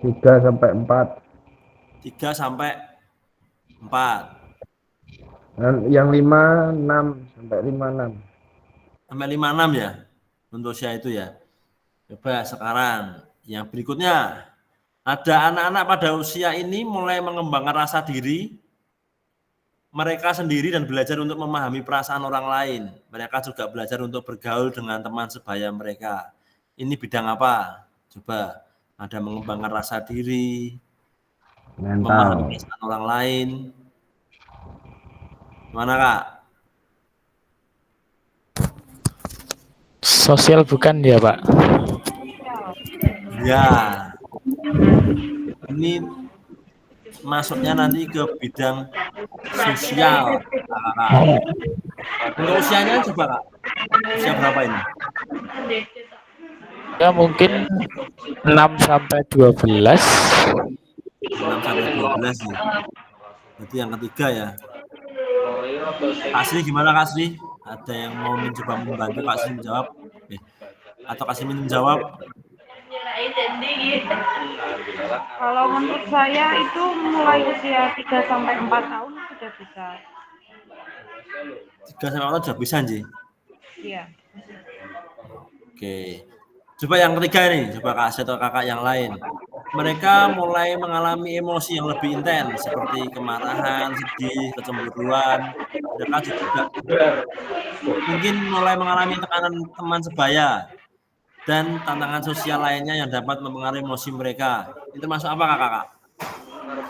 3 sampai 4. 3 sampai 4. Dan yang 5, 6 sampai 56. Sampai 56 ya untuk usia itu ya. Coba sekarang yang berikutnya. Ada anak-anak pada usia ini mulai mengembangkan rasa diri mereka sendiri dan belajar untuk memahami perasaan orang lain. Mereka juga belajar untuk bergaul dengan teman sebaya mereka. Ini bidang apa? Coba. Ada mengembangkan rasa diri, memahami perasaan orang lain. Mana kak? Sosial bukan ya Pak? Ya. Ini masuknya nanti ke bidang sosial. Kakak. Untuk usianya coba Kak, usia berapa ini? Ya mungkin 6 sampai 12. 6 sampai 12 nih. Berarti yang ketiga ya. Kak Sri gimana Kak Sri? Ada yang mau mencoba membantu Kak Sri menjawab? Atau Kak Sri menjawab? Kalau menurut saya itu mulai usia 3 sampai 4 tahun sudah bisa. 3 sampai 4 tahun sudah bisa Nji? Iya. Oke. Coba yang ketiga nih, coba Kak Sri atau kakak yang lain. Mereka mulai mengalami emosi yang lebih intens seperti kemarahan, sedih, kecemburuan. Mereka juga mungkin mulai mengalami tekanan teman sebaya dan tantangan sosial lainnya yang dapat mempengaruhi emosi mereka. Itu termasuk apa Kakak?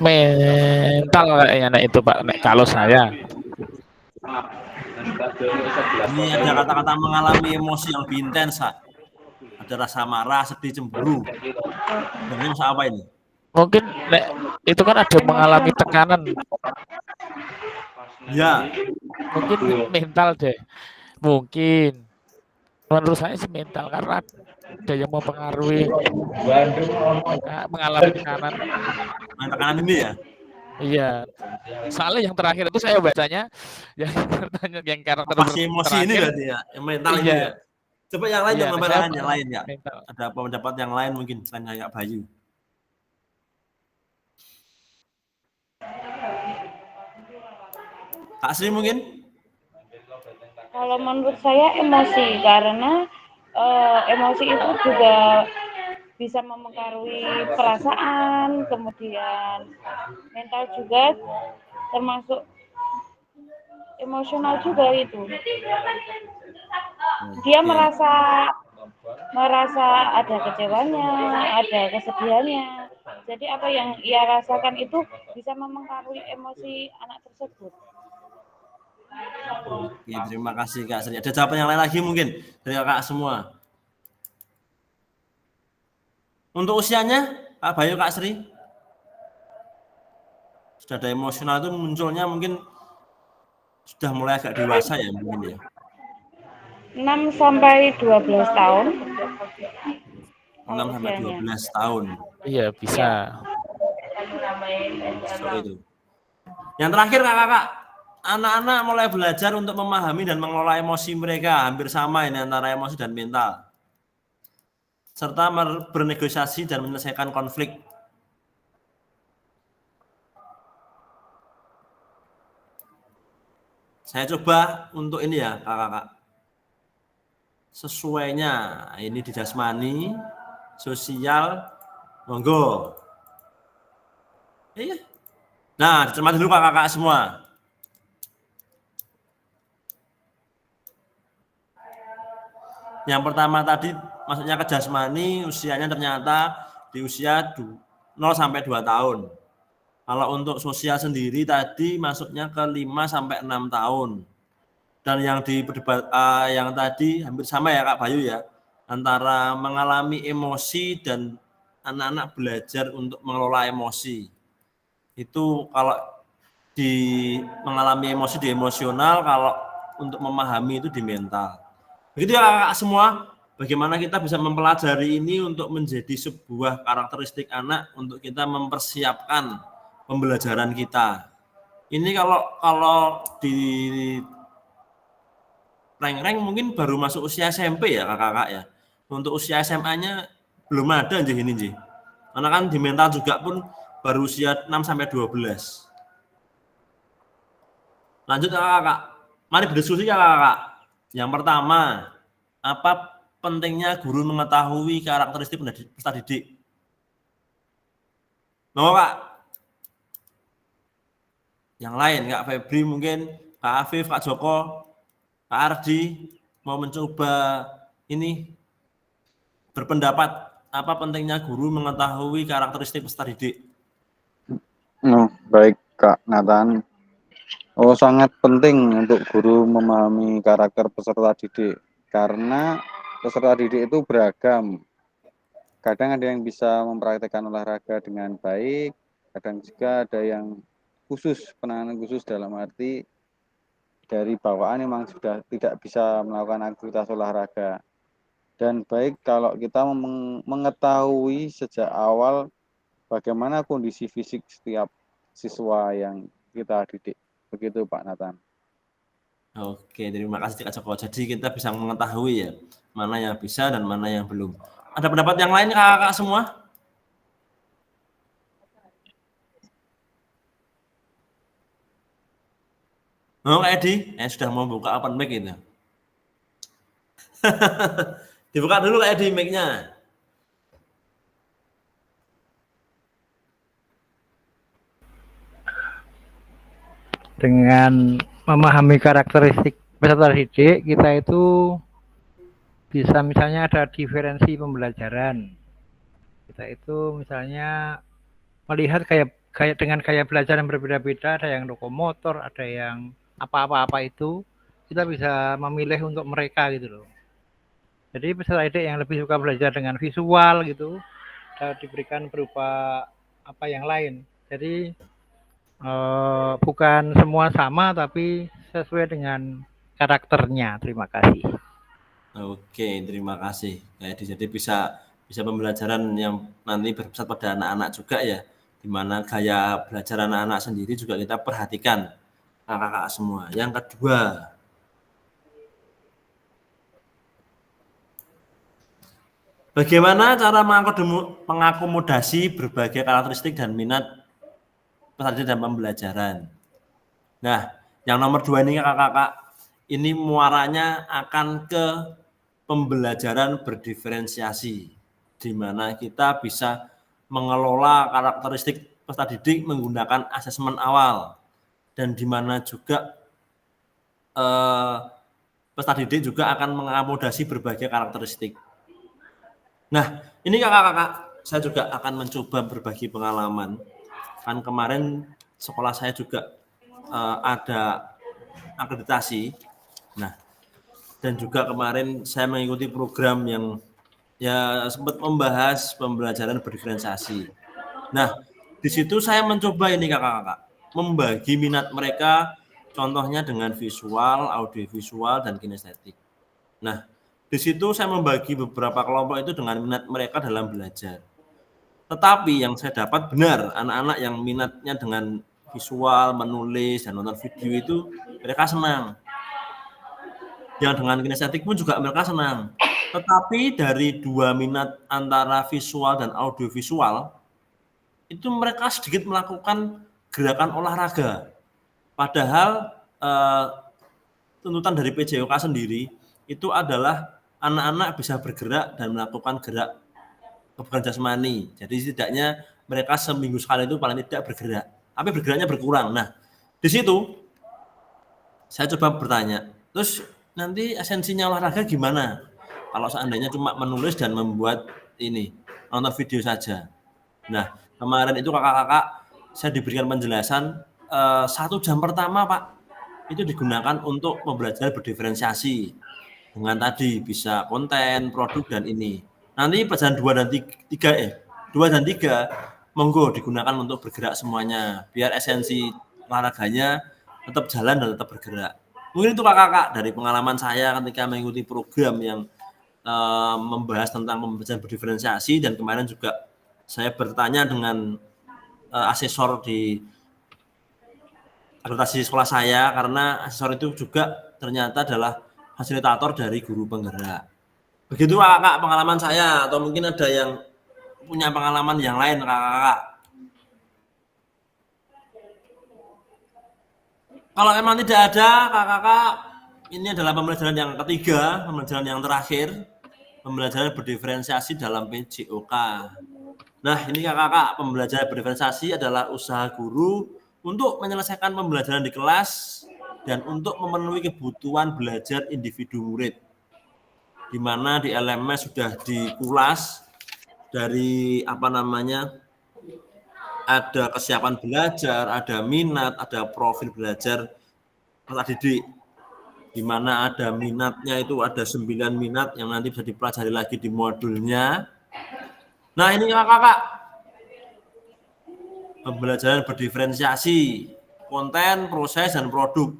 Mental kayaknya nah itu Pak, kalau saya. Ini ada kata-kata mengalami emosi yang lebih intens, Kak. Ada rasa marah, sedih, cemburu. Dan ini masalah apa ini? Mungkin itu kan ada mengalami tekanan. Ya. Mungkin mental deh. Mungkin. Menurut saya sih mental karena ada yang mempengaruhi mengalami tekanan. Tekanan ini ya? Iya. Soalnya yang terakhir itu saya bacanya yang karakter masih emosi terakhir, ini berarti ya, yang mental iya. ini ya. Coba yang lain, Iya, yang lain ya. mental. Ada pendapat yang lain mungkin selain kayak Bayu. Kak Sri mungkin? Kalau menurut saya emosi, karena emosi itu juga bisa mempengaruhi perasaan, kemudian mental juga, termasuk emosional juga itu. Dia merasa ada kecewanya, ada kesedihannya. Jadi apa yang ia rasakan itu bisa mempengaruhi emosi anak tersebut. Oke, terima kasih Kak Sri. Ada jawaban yang lain lagi mungkin dari Kakak semua? Untuk usianya, Kak Bayu, Kak Sri? Sudah ada emosional itu munculnya mungkin sudah mulai agak dewasa ya mungkin ya? 6 sampai 12 tahun. 6 sampai 12 tahun. Iya, bisa. So, itu. Yang terakhir Kakak, anak-anak mulai belajar untuk memahami dan mengelola emosi mereka, hampir sama ini antara emosi dan mental. Serta bernegosiasi dan menyelesaikan konflik. Saya coba untuk ini ya, Kakak. Sesuainya, ini di jasmani, sosial, monggo. Iya. Nah, dicermati dulu Kakak semua. Yang pertama tadi maksudnya ke jasmani, usianya ternyata di usia 0 sampai 2 tahun. Kalau untuk sosial sendiri tadi masuknya ke 5 sampai 6 tahun. Dan yang yang tadi hampir sama ya Kak Bayu ya, antara mengalami emosi dan anak-anak belajar untuk mengelola emosi. Itu kalau mengalami emosi di emosional, kalau untuk memahami itu di mental. Begitu ya Kakak semua, bagaimana kita bisa mempelajari ini untuk menjadi sebuah karakteristik anak untuk kita mempersiapkan pembelajaran kita. Ini kalau di rank mungkin baru masuk usia SMP ya kakak-kakak ya. Untuk usia SMA-nya belum ada aja ini Ji. Karena kan di mental juga pun baru usia 6 sampai 12. Lanjut kakak-kakak. Mari berdiskusi ya kakak. Yang pertama, apa pentingnya guru mengetahui karakteristik peserta didik? Mau Kak? Yang lain, Kak Febri mungkin, Kak Afif, Kak Joko, Kak Ardi mau mencoba ini berpendapat apa pentingnya guru mengetahui karakteristik peserta didik? Baik Kak Nathan. Sangat penting untuk guru memahami karakter peserta didik karena peserta didik itu beragam. Kadang ada yang bisa mempraktekkan olahraga dengan baik, kadang juga ada yang khusus, penanganan khusus dalam arti dari bawaan memang sudah tidak bisa melakukan aktivitas olahraga. Dan baik kalau kita mengetahui sejak awal bagaimana kondisi fisik setiap siswa yang kita didik. Begitu Pak Nathan. Oke, terima kasih Kak Joko. Jadi kita bisa mengetahui ya, mana yang bisa dan mana yang belum. Ada pendapat yang lain kakak-kakak semua? Oh, Kak Edi, sudah mau buka open mic itu. Dibuka dulu Kak Edi mic-nya. Dengan memahami karakteristik peserta didik, kita itu bisa misalnya ada diferensi pembelajaran. Kita itu misalnya melihat dengan gaya belajar yang berbeda-beda, ada yang lokomotor, ada yang apa-apa itu, kita bisa memilih untuk mereka gitu loh. Jadi peserta didik yang lebih suka belajar dengan visual gitu, diberikan berupa apa yang lain. Jadi bukan semua sama, tapi sesuai dengan karakternya. Terima kasih. Oke, terima kasih. Jadi bisa pembelajaran yang nanti berpusat pada anak-anak juga ya, di mana gaya belajar anak-anak sendiri juga kita perhatikan kakak-kakak semua. Yang kedua, bagaimana cara mengakomodasi berbagai karakteristik dan minat peserta didik dalam pembelajaran. Nah, yang nomor 2 ini kakak-kakak, ini muaranya akan ke pembelajaran berdiferensiasi, di mana kita bisa mengelola karakteristik peserta didik menggunakan asesmen awal, dan di mana juga peserta didik juga akan mengakomodasi berbagai karakteristik. Nah, ini kakak-kakak, saya juga akan mencoba berbagi pengalaman. Kan kemarin sekolah saya juga ada akreditasi. Nah, dan juga kemarin saya mengikuti program yang ya sempat membahas pembelajaran berdiferensiasi. Nah, di situ saya mencoba ini kakak-kakak, membagi minat mereka, contohnya dengan visual, audiovisual, dan kinestetik. Nah, di situ saya membagi beberapa kelompok itu dengan minat mereka dalam belajar. Tetapi yang saya dapat benar, anak-anak yang minatnya dengan visual, menulis, dan nonton video itu mereka senang. Yang dengan kinestetik pun juga mereka senang. Tetapi dari 2 minat antara visual dan audiovisual, itu mereka sedikit melakukan gerakan olahraga. Padahal tuntutan dari PJOK sendiri itu adalah anak-anak bisa bergerak dan melakukan gerak kebugaran jasmani. Jadi setidaknya mereka seminggu sekali itu paling tidak bergerak. Tapi bergeraknya berkurang. Nah, di situ saya coba bertanya, terus nanti esensinya olahraga gimana? Kalau seandainya cuma menulis dan membuat ini, nonton video saja. Nah, kemarin itu kakak-kakak saya diberikan penjelasan 1 jam pertama Pak, itu digunakan untuk pembelajaran berdiferensiasi. Dengan tadi bisa konten, produk, dan ini. Nanti pelajaran 2 dan 3 monggo digunakan untuk bergerak semuanya, biar esensi olahraganya tetap jalan dan tetap bergerak. Mungkin itu kakak-kakak dari pengalaman saya ketika mengikuti program yang membahas tentang pembelajaran berdiferensiasi, dan kemarin juga saya bertanya dengan asesor di akreditasi sekolah saya, karena asesor itu juga ternyata adalah fasilitator dari guru penggerak. Begitu kakak pengalaman saya, atau mungkin ada yang punya pengalaman yang lain kakak. Kalau memang tidak ada kakak, ini adalah pembelajaran yang ketiga, pembelajaran yang terakhir, pembelajaran berdiferensiasi dalam PJOK. Nah, ini kakak, pembelajaran berdiferensiasi adalah usaha guru untuk menyelesaikan pembelajaran di kelas dan untuk memenuhi kebutuhan belajar individu murid. Di mana di LMS sudah dikulas dari ada kesiapan belajar, ada minat, ada profil belajar peserta didik. Di mana ada minatnya itu ada 9 minat yang nanti bisa dipelajari lagi di modulnya. Nah, ini kakak, pembelajaran berdiferensiasi, konten, proses, dan produk.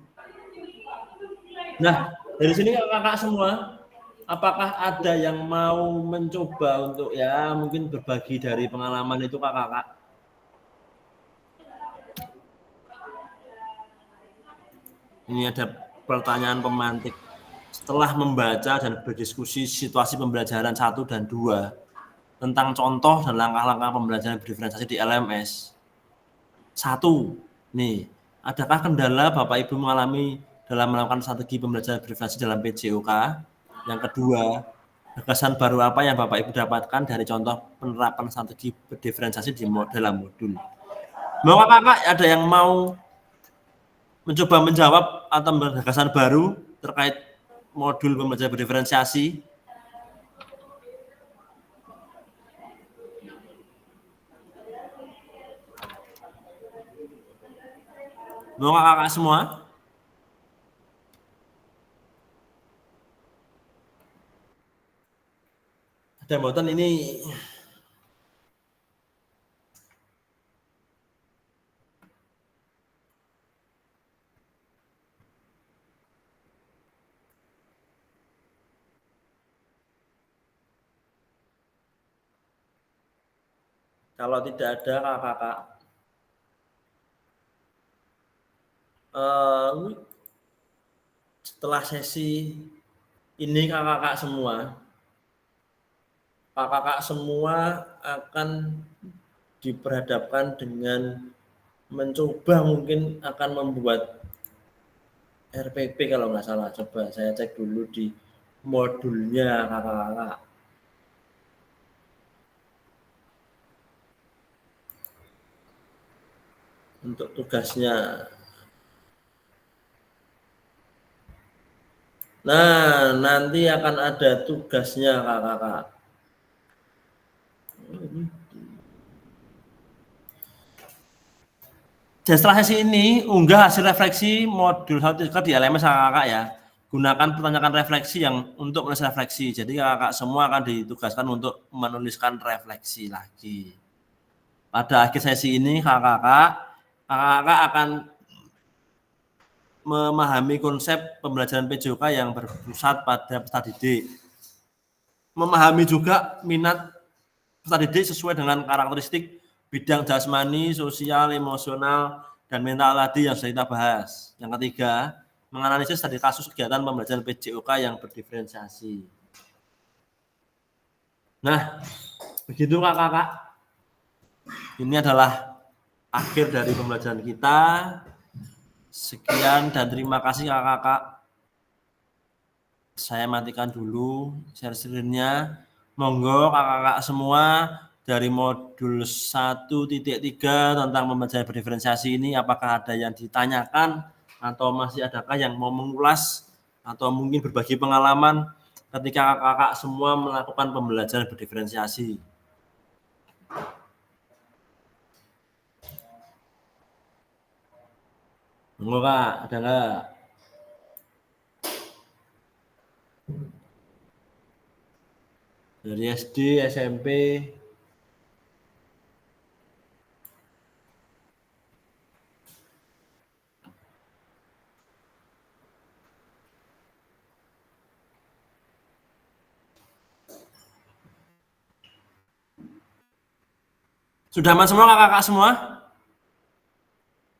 Nah, dari sini kakak semua, apakah ada yang mau mencoba untuk ya mungkin berbagi dari pengalaman itu kakak? Ini ada pertanyaan pemantik. Setelah membaca dan berdiskusi situasi pembelajaran 1 dan 2 tentang contoh dan langkah-langkah pembelajaran berdiferensiasi di LMS. 1. Nih, adakah kendala Bapak Ibu mengalami dalam melakukan strategi pembelajaran berdiferensiasi dalam PJOK? Yang kedua, gagasan baru apa yang Bapak Ibu dapatkan dari contoh penerapan strategi berdiferensiasi di dalam modul? Mau kakak ada yang mau mencoba menjawab atau gagasan baru terkait modul pembelajaran berdiferensiasi? Mau kakak semua? Ada mboten ini kalau tidak ada kakak setelah sesi ini kakak semua akan diperhadapkan dengan mencoba mungkin akan membuat RPP kalau nggak salah. Coba saya cek dulu di modulnya kakak-kakak. Untuk tugasnya. Nah, nanti akan ada tugasnya kakak-kakak. Dan setelah sesi ini, unggah hasil refleksi modul 1 di LMS kakak-kakak ya. Gunakan pertanyaan refleksi yang untuk menulis refleksi. Jadi kakak semua akan ditugaskan untuk menuliskan refleksi lagi. Pada akhir sesi ini kakak-kakak akan memahami konsep pembelajaran PJOK yang berpusat pada peserta didik. Memahami juga minat peserta didik sesuai dengan karakteristik bidang jasmani, sosial, emosional, dan mental tadi yang sudah kita bahas. Yang ketiga, menganalisis dari kasus kegiatan pembelajaran PJOK yang berdiferensiasi. Nah, begitu kakak-kakak. Ini adalah akhir dari pembelajaran kita. Sekian dan terima kasih kakak-kakak. Saya matikan dulu share screen-nya. Monggo kakak-kakak semua dari modul 1.3 tentang pembelajaran berdiferensiasi ini apakah ada yang ditanyakan atau masih adakah yang mau mengulas atau mungkin berbagi pengalaman ketika kakak-kakak semua melakukan pembelajaran berdiferensiasi. Monggo Kak, ada enggak? Dari SD, SMP. Sudah aman semua kakak-kakak semua?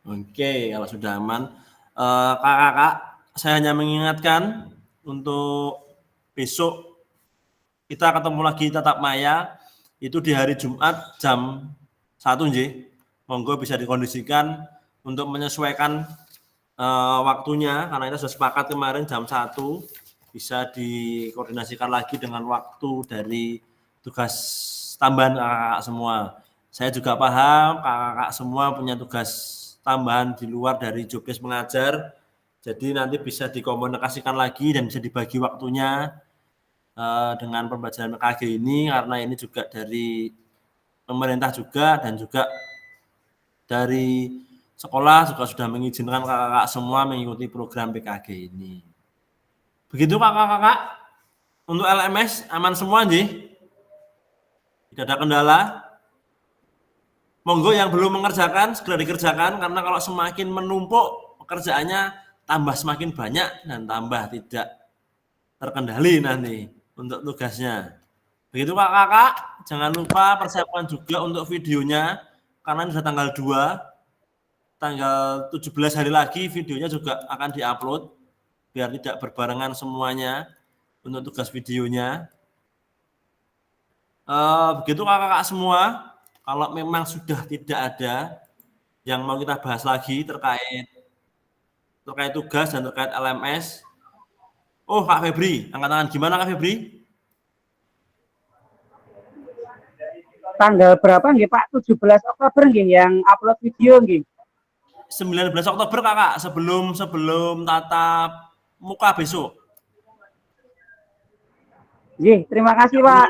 Oke, kalau sudah aman. Kakak-kakak, saya hanya mengingatkan untuk besok kita ketemu lagi tatap maya itu di hari Jumat jam 1 nggih. Monggo bisa dikondisikan untuk menyesuaikan waktunya karena kita sudah sepakat kemarin jam 1 bisa dikoordinasikan lagi dengan waktu dari tugas tambahan kakak-kakak semua. Saya juga paham kakak-kakak semua punya tugas tambahan di luar dari jobdesk mengajar. Jadi nanti bisa dikomunikasikan lagi dan bisa dibagi waktunya dengan pembelajaran PKG ini karena ini juga dari pemerintah juga dan juga dari sekolah juga sudah mengizinkan kakak-kakak semua mengikuti program PKG ini. Begitu kakak-kakak untuk LMS aman semua nggih? Tidak ada kendala? Monggo yang belum mengerjakan segera dikerjakan karena kalau semakin menumpuk pekerjaannya tambah semakin banyak dan tambah tidak terkendali nanti untuk tugasnya. Begitu kakak-kakak, jangan lupa persiapkan juga untuk videonya, karena ini sudah tanggal 2, tanggal 17 hari lagi videonya juga akan diupload, biar tidak berbarengan semuanya untuk tugas videonya. Begitu kakak-kakak semua, kalau memang sudah tidak ada yang mau kita bahas lagi terkait tugas dan terkait LMS. Oh, Kak Febri, angkat tangan. Gimana Kak Febri? Tanggal berapa nggih Pak? 17 Oktober nggih yang upload video nggih. 19 Oktober kakak, sebelum tatap muka besok. Nggih, terima kasih Pak.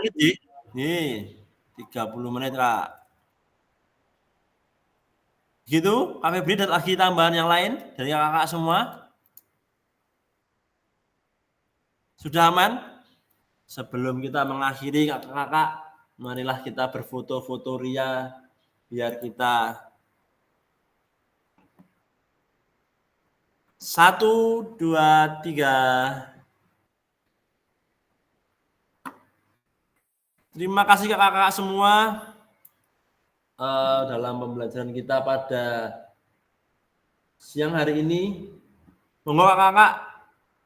Nih, 30 menit kak. Gitu, Kak Febri dan lagi tambahan yang lain dari kakak semua? Sudah aman? Sebelum kita mengakhiri kakak-kakak, marilah kita berfoto-foto ria biar kita 1, 2, 3. Terima kasih kakak-kakak semua dalam pembelajaran kita pada siang hari ini. Monggo kakak-kakak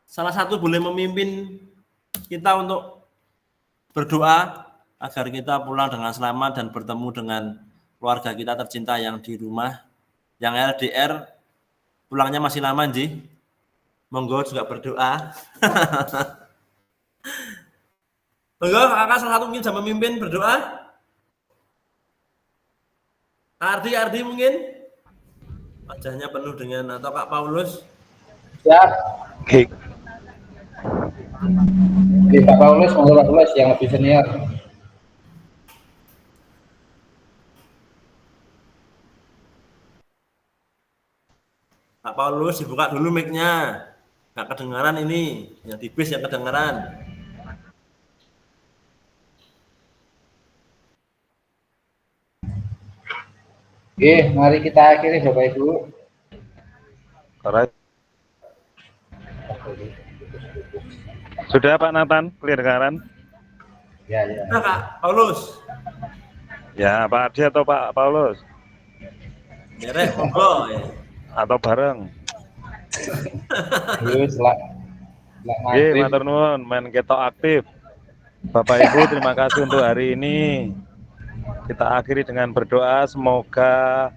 salah satu boleh memimpin kita untuk berdoa agar kita pulang dengan selamat dan bertemu dengan keluarga kita tercinta yang di rumah. Yang LDR pulangnya masih lama, Ji. Monggo juga berdoa. Monggo kakak salah satu mungkin bisa memimpin berdoa. Ardi mungkin wajahnya penuh dengan, atau Kak Paulus. Siap. Oke, Pak Paulus, monggo Pak Paulus yang lebih senior. Pak Paulus dibuka dulu mic-nya. Nggak kedengaran ini, yang di bis yang kedengaran. Oke, mari kita akhiri Bapak Ibu. Alright. Sudah Pak Nathan, clear kan? Ya. Nah, Kak Paulus. Ya, Pak Adi atau Pak Paulus? Derek, monggo. Atau bareng? Terus matur nuwun, main ketok aktif. Bapak Ibu, terima kasih untuk hari ini. Kita akhiri dengan berdoa, semoga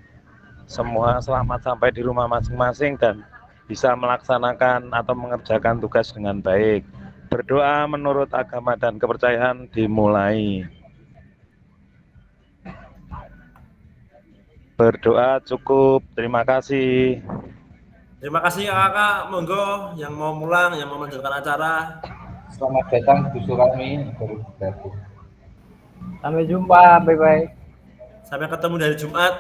semua selamat sampai di rumah masing-masing dan bisa melaksanakan atau mengerjakan tugas dengan baik. Berdoa menurut agama dan kepercayaan dimulai. Berdoa cukup, terima kasih. Terima kasih kakak, monggo yang mau pulang, yang mau melanjutkan acara. Selamat datang Bu Surami. Sampai jumpa, bye-bye. Sampai ketemu dari Jumat.